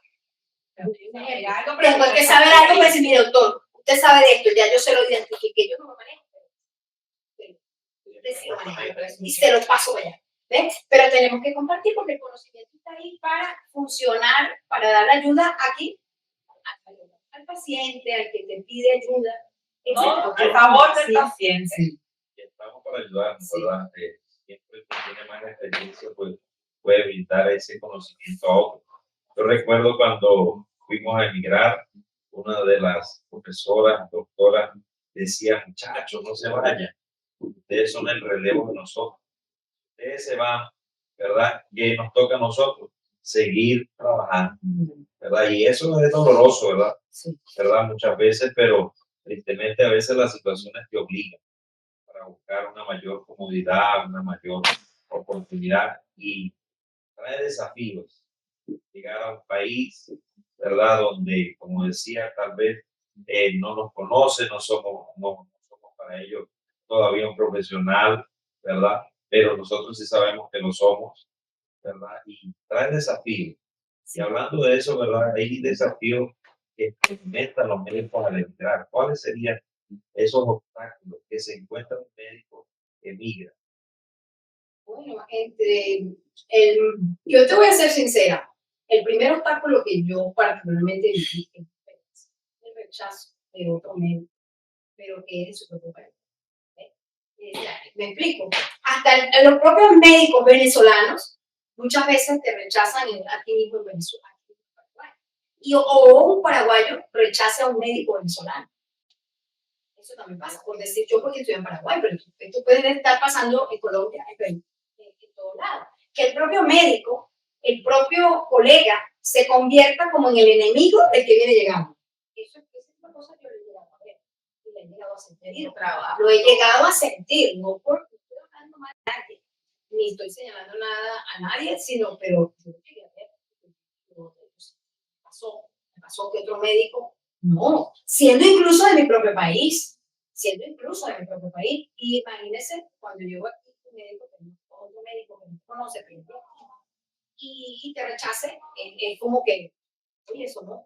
Tengo que saber algo para decir, mire, doctor, usted sabe de esto, ya yo se lo identifiqué, yo no lo manejo. Usted sí lo maneja y se lo paso allá. ¿Ves? Pero tenemos que compartir porque el conocimiento está ahí para funcionar, para dar ayuda aquí al paciente, al que te pide ayuda. No, al favor del paciente. Sí. Estamos para ayudarnos, ¿verdad? Siempre el que tiene más experiencia pues, puede brindar ese conocimiento a otro. Yo recuerdo cuando fuimos a emigrar, una de las profesoras, doctoras, decía, muchachos, no se vayan, ustedes son el relevo de nosotros. Ustedes se van, ¿verdad? Que nos toca a nosotros seguir trabajando, ¿verdad? Y eso es doloroso, ¿verdad? Sí. ¿Verdad? Muchas veces, pero tristemente a veces las situaciones te obligan para buscar una mayor comodidad, una mayor oportunidad y trae desafíos. Llegar a un país, ¿verdad? Donde, como decía, tal vez no nos conoce, no somos para ellos todavía un profesional, ¿verdad? Pero nosotros sí sabemos que lo somos, ¿verdad? Y trae desafíos. Y hablando de eso, ¿verdad? Hay desafíos que experimentan los médicos al emigrar. ¿Cuáles serían esos obstáculos que se encuentra un médico que emigra? Bueno, yo te voy a ser sincera. El primer obstáculo que yo particularmente viví es el rechazo de otro médico, pero que es su propio país. Me explico. Hasta los propios médicos venezolanos muchas veces te rechazan aquí mismo en Venezuela. O un paraguayo rechaza a un médico venezolano. Eso también pasa, por decir yo porque estoy en Paraguay, pero esto puede estar pasando en Colombia, en todos lados. Que el propio médico, el propio colega, se convierta como en el enemigo del que viene llegando. Eso es una cosa que yo le he llegado a ver, y le he llegado a sentir. Lo he llegado a sentir, no porque estoy hablando mal de nadie, ni estoy señalando nada a nadie, sino, pero yo llegué a ver, me pasó que otro médico, no, siendo incluso de mi propio país, y imagínense cuando llego aquí, un médico que no, otro médico que no conoce, y te rechace, es como que, oye, somos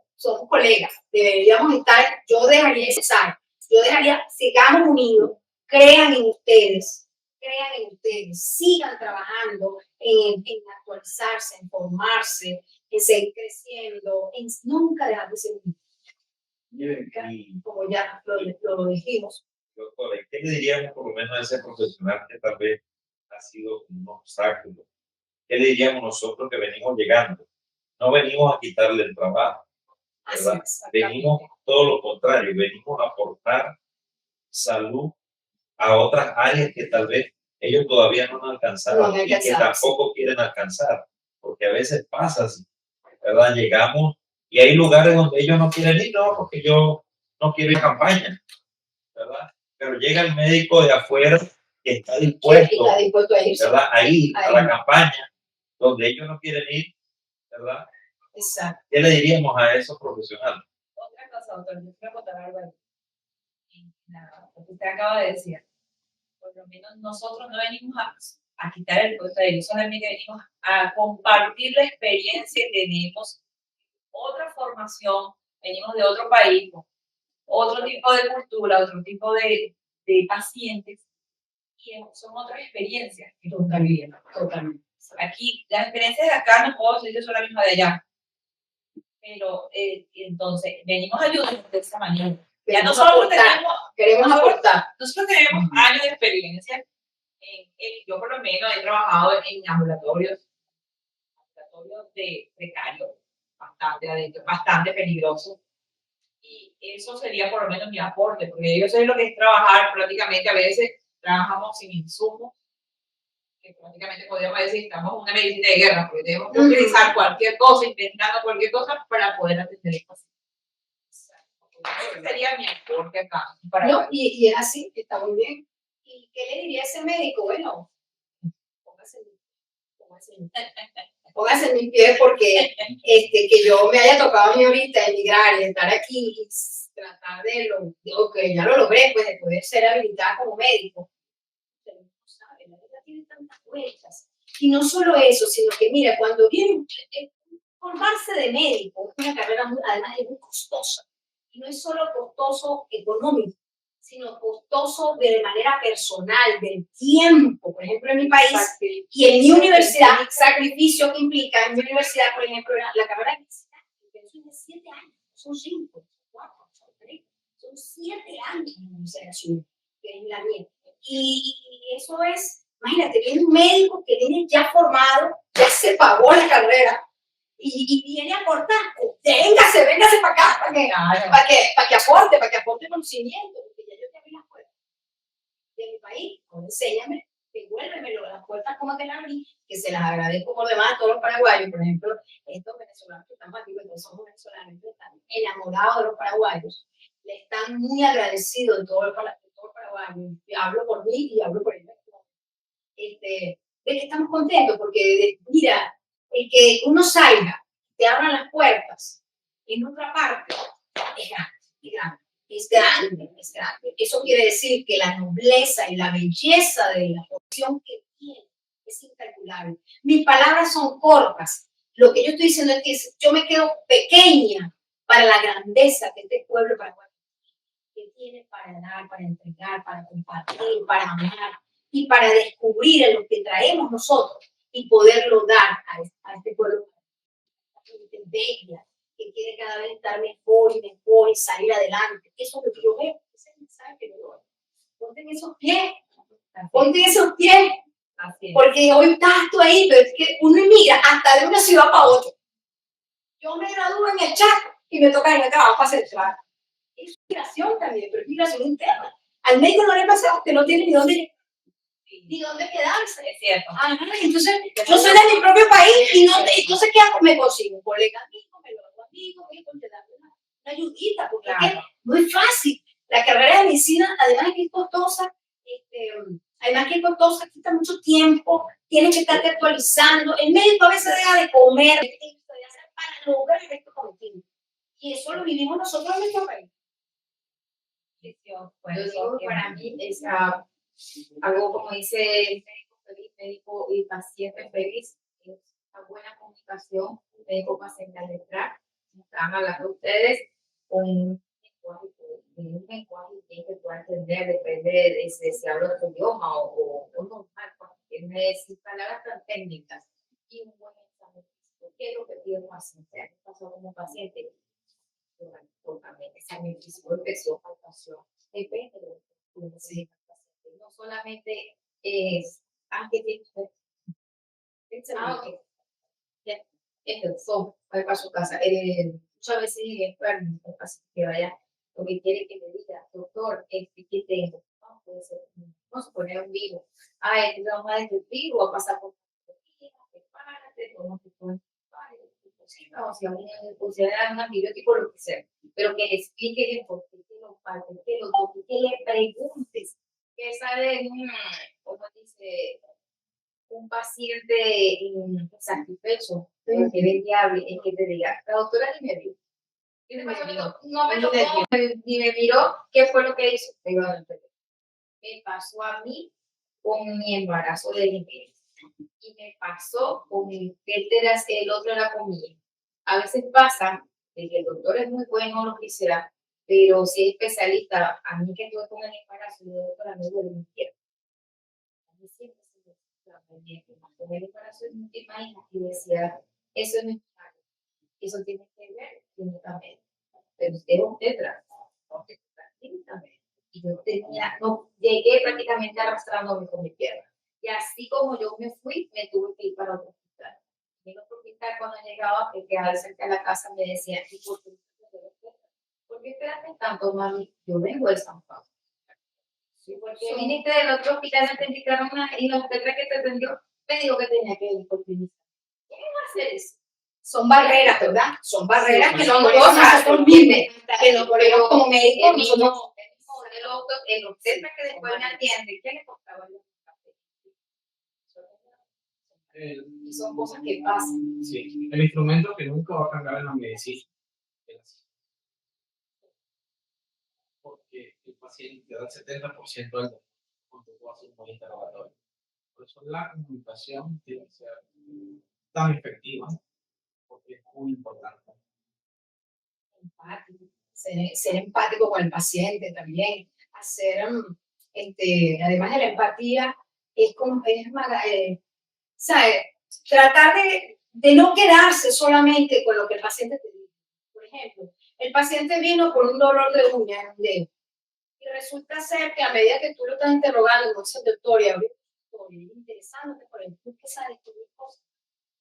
colegas, deberíamos estar, yo dejaría, sigamos unidos, crean en ustedes, sigan trabajando en actualizarse, en formarse, en seguir creciendo, en nunca dejar de ser unidos. Y, como ya lo dijimos. doctora, ¿qué le diríamos por lo menos a ese profesional que tal vez ha sido un obstáculo? ¿Qué le diríamos nosotros que venimos llegando? No venimos a quitarle el trabajo, Así ¿verdad? es, Venimos todo lo contrario, venimos a aportar salud a otras áreas que tal vez ellos todavía no han alcanzado No han y que alcanzado, tampoco quieren alcanzar, porque a veces pasa así, ¿verdad? Llegamos y hay lugares donde ellos no quieren ir, no, porque yo no quiero ir a campaña, ¿verdad? Pero llega el médico de afuera que está dispuesto, está dispuesto a irse. ¿verdad? A ir a Ahí. la campaña donde ellos no quieren ir, ¿verdad? Exacto. ¿Qué le diríamos a esos profesionales? Otra cosa, doctor, yo quiero contar algo ahí. Lo que usted acaba de decir. Por lo menos nosotros no venimos a quitar el puesto de ellos, solamente venimos a compartir la experiencia que tenemos, otra formación, venimos de otro país, otro tipo de cultura, otro tipo de pacientes, y son otras experiencias que tú estás viviendo. Totalmente. Aquí, las experiencias de acá no puedo decir que son las mismas de allá, pero entonces venimos a ayudar de esa manera. Ya Queremos nosotros aportar, queremos aportar. nosotros tenemos años de experiencia. Yo por lo menos he trabajado en ambulatorios de precarios, bastante adentro, bastante peligrosos. Y eso sería por lo menos mi aporte, porque yo sé lo que es trabajar prácticamente, a veces trabajamos sin insumos, que prácticamente podríamos decir que estamos en una medicina de guerra, porque tenemos que utilizar cualquier cosa, inventando cualquier cosa para poder atender el paciente. Ese sería mi aporte acá. No, y es así, está muy bien. ¿Y qué le diría a ese médico? Bueno, póngase en mi pie porque que yo me haya tocado a mí ahorita emigrar y estar aquí y tratar de lo, digo que ya lo logré, pues de poder ser habilitada como médico. Pero no sabe, la vida tiene tantas vueltas. Y no solo eso, sino que mira, cuando viene formarse de médico, es una carrera muy, además es muy costosa. Y no es solo costoso económico, sino costoso de manera personal, del tiempo. Por ejemplo, en mi país y en mi universidad, sacrificio que implica en mi universidad, por ejemplo, la carrera de medicina, son de 7 años, son 5, 4, son 3, son 7 años en la Universidad Nacional, que es la mía. Y eso es, imagínate, viene un médico que viene ya formado, ya se pagó la carrera, y viene a aportar. Véngase para acá, para que aporte conocimiento, porque ya yo te abrí las puertas de mi país, enséñame, devuélveme las puertas como te las abrí, que se las agradezco por demás a todos los paraguayos, por ejemplo, estos venezolanos que estamos aquí, porque somos venezolanos, que están enamorados de los paraguayos, le están muy agradecidos de todos los paraguayos, hablo por mí y hablo por ellos, de que estamos contentos, porque mira, el que uno salga, te abran las puertas en otra parte, es grande, es grande, es grande. Eso quiere decir que la nobleza y la belleza de la posición que tiene es incalculable. Mis palabras son cortas. Lo que yo estoy diciendo es que yo me quedo pequeña para la grandeza que este pueblo paraguayo que tiene para dar, para entregar, para compartir, para amar y para descubrir lo que traemos nosotros y poderlo dar a este pueblo bella, que quiere cada vez estar mejor y salir adelante. Eso es lo que yo veo, ese es el mensaje que yo doy. Ponte en esos pies, porque hoy estás tú ahí, pero es que uno emigra hasta de una ciudad para otra. Yo me gradúo en el Chaco y me toca en el trabajo para hacer el trabajo. Es migración también, pero es migración interna. Al médico no le pasa que no tiene ni dónde quedarse. Es cierto. Entonces, yo soy de mi propio país y no, entonces, ¿qué hago? Me consigo un colega amigo, me lo hago amigo, te dan una ayudita, porque es que no es fácil. La carrera de medicina, además que es costosa, quita mucho tiempo, tienes que estarte actualizando. El médico a veces deja de comer, para lograr estos objetivos. Y eso lo vivimos nosotros en nuestro país. Yo digo, para mí es algo como dice médico y paciente feliz, es una buena comunicación, médico-paciente al entrar, están hablando ustedes con un lenguaje que pueda entender, depende de si hablo de tu idioma o normal, porque necesita palabras tan técnicas y un buen examen físico. ¿Qué es lo que pido paciente? ¿Qué pasó como paciente? muchísimo infección, palpación, depende de lo que necesita el paciente. No solamente es, aunque tiene, ok, ya, son, va para su casa. Muchas veces es enfermo, el paciente que vaya, lo que quiere que le diga, doctor, ¿qué tengo? No, puede ser, vamos a poner un vivo. Ay, vamos a decir vivo, va a pasar por prepárate, toma tu o si a un niño considera un antibiótico, lo que sea, pero que le explique el por qué, que lo parte, que lo toque, que le preguntes, que sale, como dice, un paciente insatisfecho, pero que es viable, es que te diga, la doctora ni me vio. ¿Qué te pasó? No me tocó, ni me miró, ¿qué fue lo que hizo? Me pasó a mí con mi embarazo de nivel. Y me pasó con el otro era conmigo. A veces pasa de que el doctor es muy bueno, lo que sea, pero si es especialista, a mí que estuve con el embarazo, yo doctora me duele mi pierna. A mí siempre se me con el embarazo de mi hija y decía, eso no es malo, eso tiene que ver químicamente. Pero usted es un tetra, químicamente. Y yo tenía, no, llegué prácticamente arrastrándome con mi pierna. Y así como yo me fui, me tuve que ir para otro hospital. En el otro hospital, cuando llegaba, que quedaba cerca de la casa, me decían, ¿y por qué esperaste tanto, mami? Yo vengo de San Pablo. Sí, porque viniste del otro hospital, no te indicaron nada, y la mujer que te atendió me dijo que tenía que ir por ti. ¿Qué va a hacer eso? Son barreras, ¿verdad? Son barreras Sí, que son son cosas nosotros mismos, que nos pero ponemos como médicos, el nosotros mismo el obstetra que después me atiende, ¿qué le costaba el y son cosas que pasan. Sí, el instrumento que nunca va a cambiar en la medicina. Porque el paciente da el 70% del dolor cuando tú haces un buen interrogatorio. Por eso la comunicación tiene que ser tan efectiva, porque es muy importante. Empático, ser empático con el paciente también, hacer, además de la empatía, ¿sabe? Tratar de no quedarse solamente con lo que el paciente te dice. Por ejemplo, el paciente vino con un dolor de uña en un dedo y resulta ser que a medida que tú lo estás interrogando, con esa historia, interesándote por el tú que sabes cosas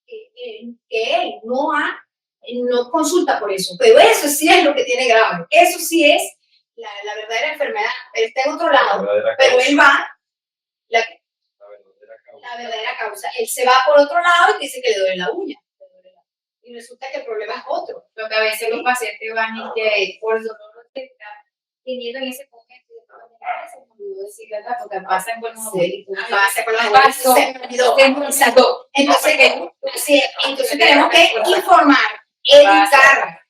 que él no consulta por eso, pero eso sí es lo que tiene grave, eso sí es la verdadera enfermedad, él está en otro lado, pero él va, la verdadera causa, él se va por otro lado y dice que le duele la uña, y resulta que el problema es otro. Lo que a veces los pacientes van y que por el dolor que está teniendo en ese momento, se me olvidó decir, ¿verdad? Porque pasa en Buenos Aires, pasa con los vasos, Entonces tenemos que informar,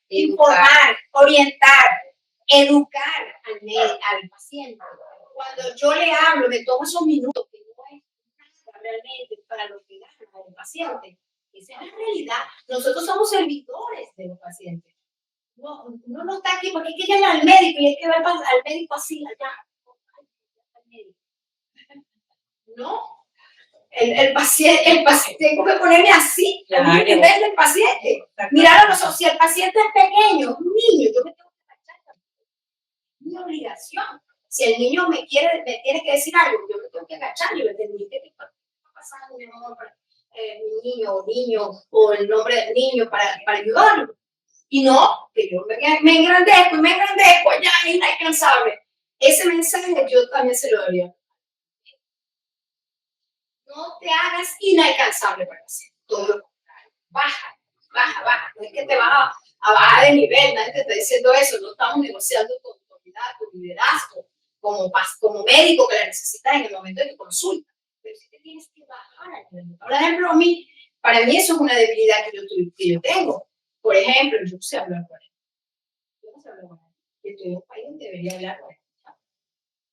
informar, orientar, educar al paciente. Cuando yo le hablo, me tomo esos minutos que no es nada realmente para lo que gana el paciente. Esa es la realidad. Nosotros somos servidores de los pacientes. Uno no está aquí porque hay que llamar al médico y hay que ver al médico así, allá. No. El paciente, tengo que ponerme así, en vez del paciente. Mirar a los ojos. Si el paciente es pequeño, un niño, yo me tengo que agachar también. Es mi obligación. Si el niño me tiene que decir algo, yo me tengo que agachar y le tengo que decir qué está pasando, mi niño o el nombre del niño para ayudarlo. Y no, que yo me engrandezco, ya es inalcanzable. Ese mensaje yo también se lo daría. No te hagas inalcanzable para hacer todo lo contrario. Baja. No es que te vas a bajar de nivel, nadie te está diciendo eso. No estamos negociando tu autoridad, tu liderazgo, como médico que la necesitas en el momento de tu consulta. Pero sí te tienes que bajar al nivel. Por ejemplo, para mí eso es una debilidad que yo tengo. Por ejemplo, yo no sé hablar con él. Yo no sé hablar con él. Yo estoy en un país donde debería hablar con él.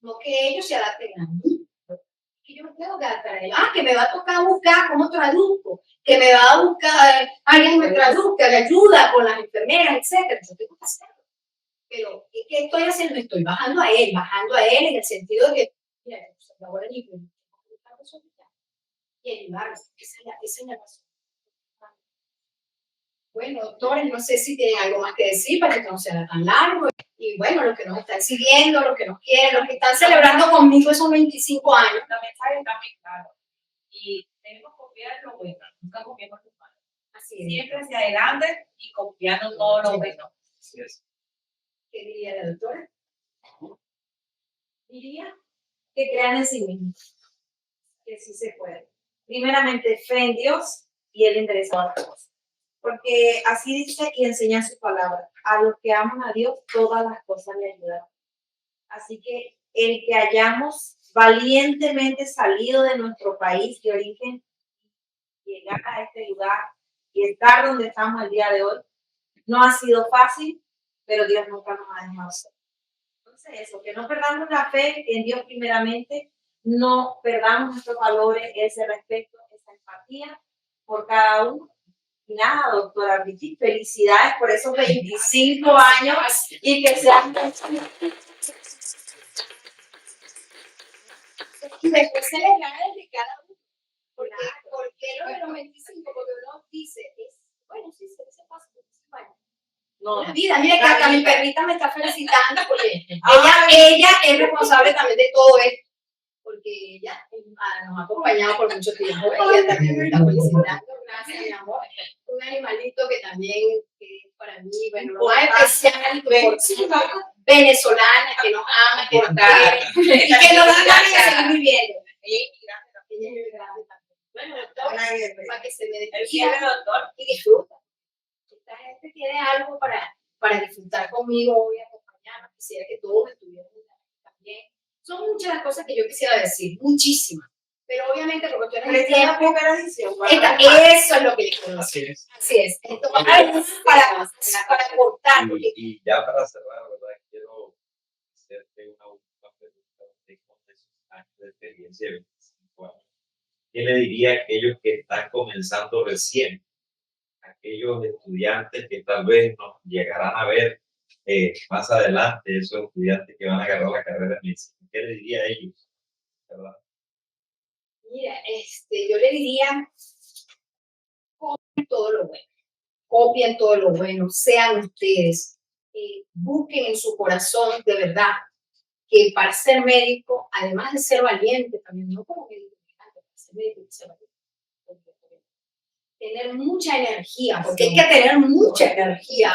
No que ellos se adapten a mí. Que yo me tengo que adaptar a él. Que me va a tocar buscar cómo traduzco. Que me va a buscar alguien que me traduzca, me ayuda con las enfermeras, etc. Yo tengo que hacerlo. Pero, ¿qué estoy haciendo? Estoy bajando a él en el sentido de que, mira, yo ahora libre. Y ayudarlo. Esa es la razón. Bueno, doctores, no sé si tienen algo más que decir para que no sea tan largo. Y bueno, los que nos están siguiendo, los que nos quieren, los que están celebrando conmigo esos 25 años. La mensaje está muy claro. Y tenemos que confiar en lo bueno, nunca confiemos en lo malo. Así es. Siempre hacia adelante y confiando en todo lo bueno. Así es. ¿Qué diría la doctora? Diría que crean en sí mismos, que sí se puede. Primeramente, fe en Dios y Él interesa a las cosas. Porque así dice y enseña su palabra. A los que aman a Dios, todas las cosas le ayudan. Así que el que hayamos valientemente salido de nuestro país de origen, llegar a este lugar y estar donde estamos el día de hoy, no ha sido fácil, pero Dios nunca nos ha dejado solo. Entonces eso, que no perdamos la fe en Dios primeramente, no perdamos nuestros valores, ese respeto, esa empatía por cada uno. Y nada, doctora Brigitte, felicidades por esos 25 años y que sean... Y después celebrar el de cada uno. ¿Por qué lo de los 25? Porque uno dice, bueno, sí, se pasa. Bueno, No, la vida, mira que hasta mi perrita me está felicitando porque ella es responsable también de todo esto. Porque ella nos ha acompañado por mucho tiempo. Ella también me está felicitando. Gracias, mi amor. Un animalito que también para mí, bueno, lo más especial, venezolana, que nos ama, que nos quiere y que nos da ganas de seguir viviendo. Ella es inmigrante también. Bueno, doctora, para que se me despida y disfruta. Esta gente tiene algo para disfrutar conmigo hoy, acompañarnos. Quisiera que todos estuvieran también. Son muchas las cosas que yo quisiera decir, muchísimas. Pero obviamente, por cuestiones de tiempo, primera edición. eso es lo que le quiero decir. Así es. Así es. Entonces, para cortar. Y ya para cerrar, ¿verdad? Quiero hacerte una última pregunta de con esos años de experiencia de 25 años. ¿Qué le diría a aquellos que están comenzando recién? Aquellos estudiantes que tal vez nos llegarán a ver más adelante, esos estudiantes que van a agarrar la carrera de medicina. ¿Qué le diría a ellos? ¿Verdad? Mira, yo le diría, copien todo lo bueno. Copien todo lo bueno. Sean ustedes. Busquen en su corazón, de verdad, que para ser médico, además de ser valiente, también no como médico, para ser médico, ser valiente. Tener mucha energía, porque hay que tener mucha energía,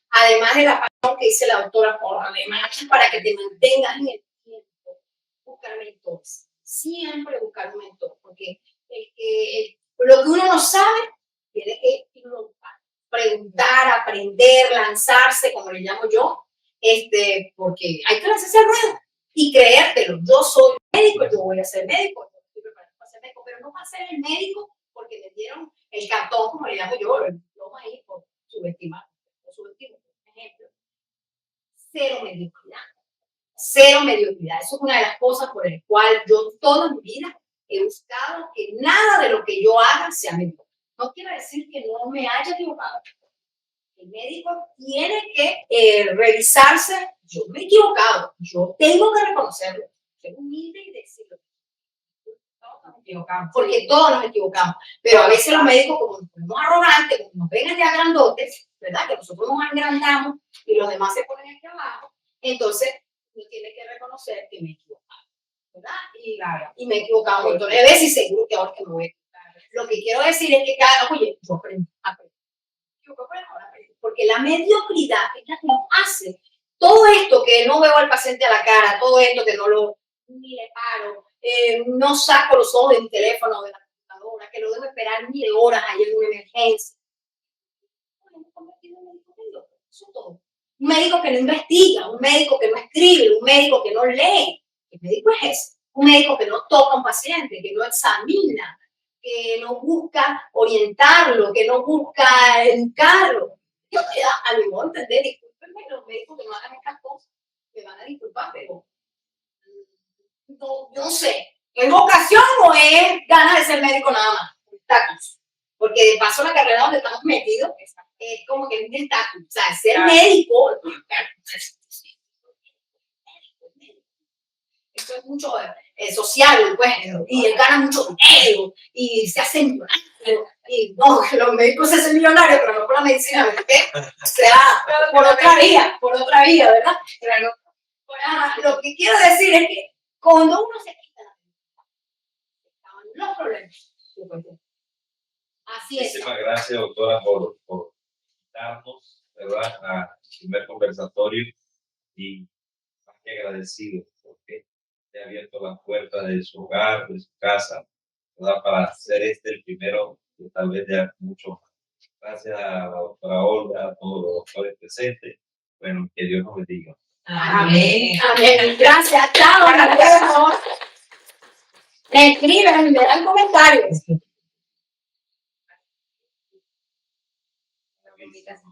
además de la pasión que dice la doctora, además para que te mantengas en el tiempo, buscar mentores, siempre buscar un mentor, porque lo que uno no sabe, tiene que irlo buscar, preguntar, aprender, lanzarse, como le llamo yo, porque hay que lanzarse al ruedo y creértelo. Yo soy médico, yo voy a ser médico, yo estoy preparado para ser médico, pero no va a ser el médico porque le dieron el cartón, como le llamo yo, el diploma ahí por subestimar, por ejemplo. Cero mediocridad. Cero mediocridad. Eso es una de las cosas por las cuales yo toda mi vida he buscado que nada de lo que yo haga sea mediocre. No quiere decir que no me haya equivocado. El médico tiene que revisarse. Yo me he equivocado. Yo tengo que reconocerlo. Ser humilde y decirlo. Porque todos nos equivocamos, pero a veces los médicos, como nos ponemos arrogantes, como nos ven allá grandotes, ¿verdad? Que nosotros nos agrandamos y los demás se ponen aquí abajo, entonces uno tiene que reconocer que me he equivocado, ¿verdad? Y me he equivocado un montón de veces y seguro que ahora que me voy a equivocar. Lo que quiero decir es que oye, yo aprendo, porque la mediocridad es la que nos hace todo esto que no veo al paciente a la cara, todo esto que ni le paro, no saco los ojos de mi teléfono, de la computadora, que lo dejo esperar 1000 horas ahí en una emergencia. Eso es todo. Un médico que no investiga, un médico que no escribe, un médico que no lee. ¿Qué médico es ese? Un médico que no toca a un paciente, que no examina, que no busca orientarlo, que no busca educarlo. Yo a mi modo de entender, discúlpenme los médicos que no hagan estas cosas, me van a disculpar, pero no sé, ¿es vocación o es ganas de ser médico nada más? Estatus. Porque de paso la carrera donde estamos metidos es como que es un estatus. O sea, ser médico, eso es mucho sociales, pues, y él gana mucho dinero, y se hace millonario, y no, los médicos se hacen millonarios, pero no por la medicina, ¿verdad? O sea, por otra vía, ¿verdad? Pero, lo que quiero decir es que cuando uno se quita los problemas, así es. Muchísimas gracias, doctora, por darnos, ¿verdad?, al primer conversatorio, y más que agradecido porque te ha abierto las puertas de su hogar, de su casa, ¿verdad?, para hacer el primero, que tal vez de mucho más. Gracias a la doctora Olga, a todos los doctores presentes. Bueno, que Dios nos bendiga. Amén. Amén. Gracias, chao, nos vemos. Me escriben, me dan comentarios. La publicación.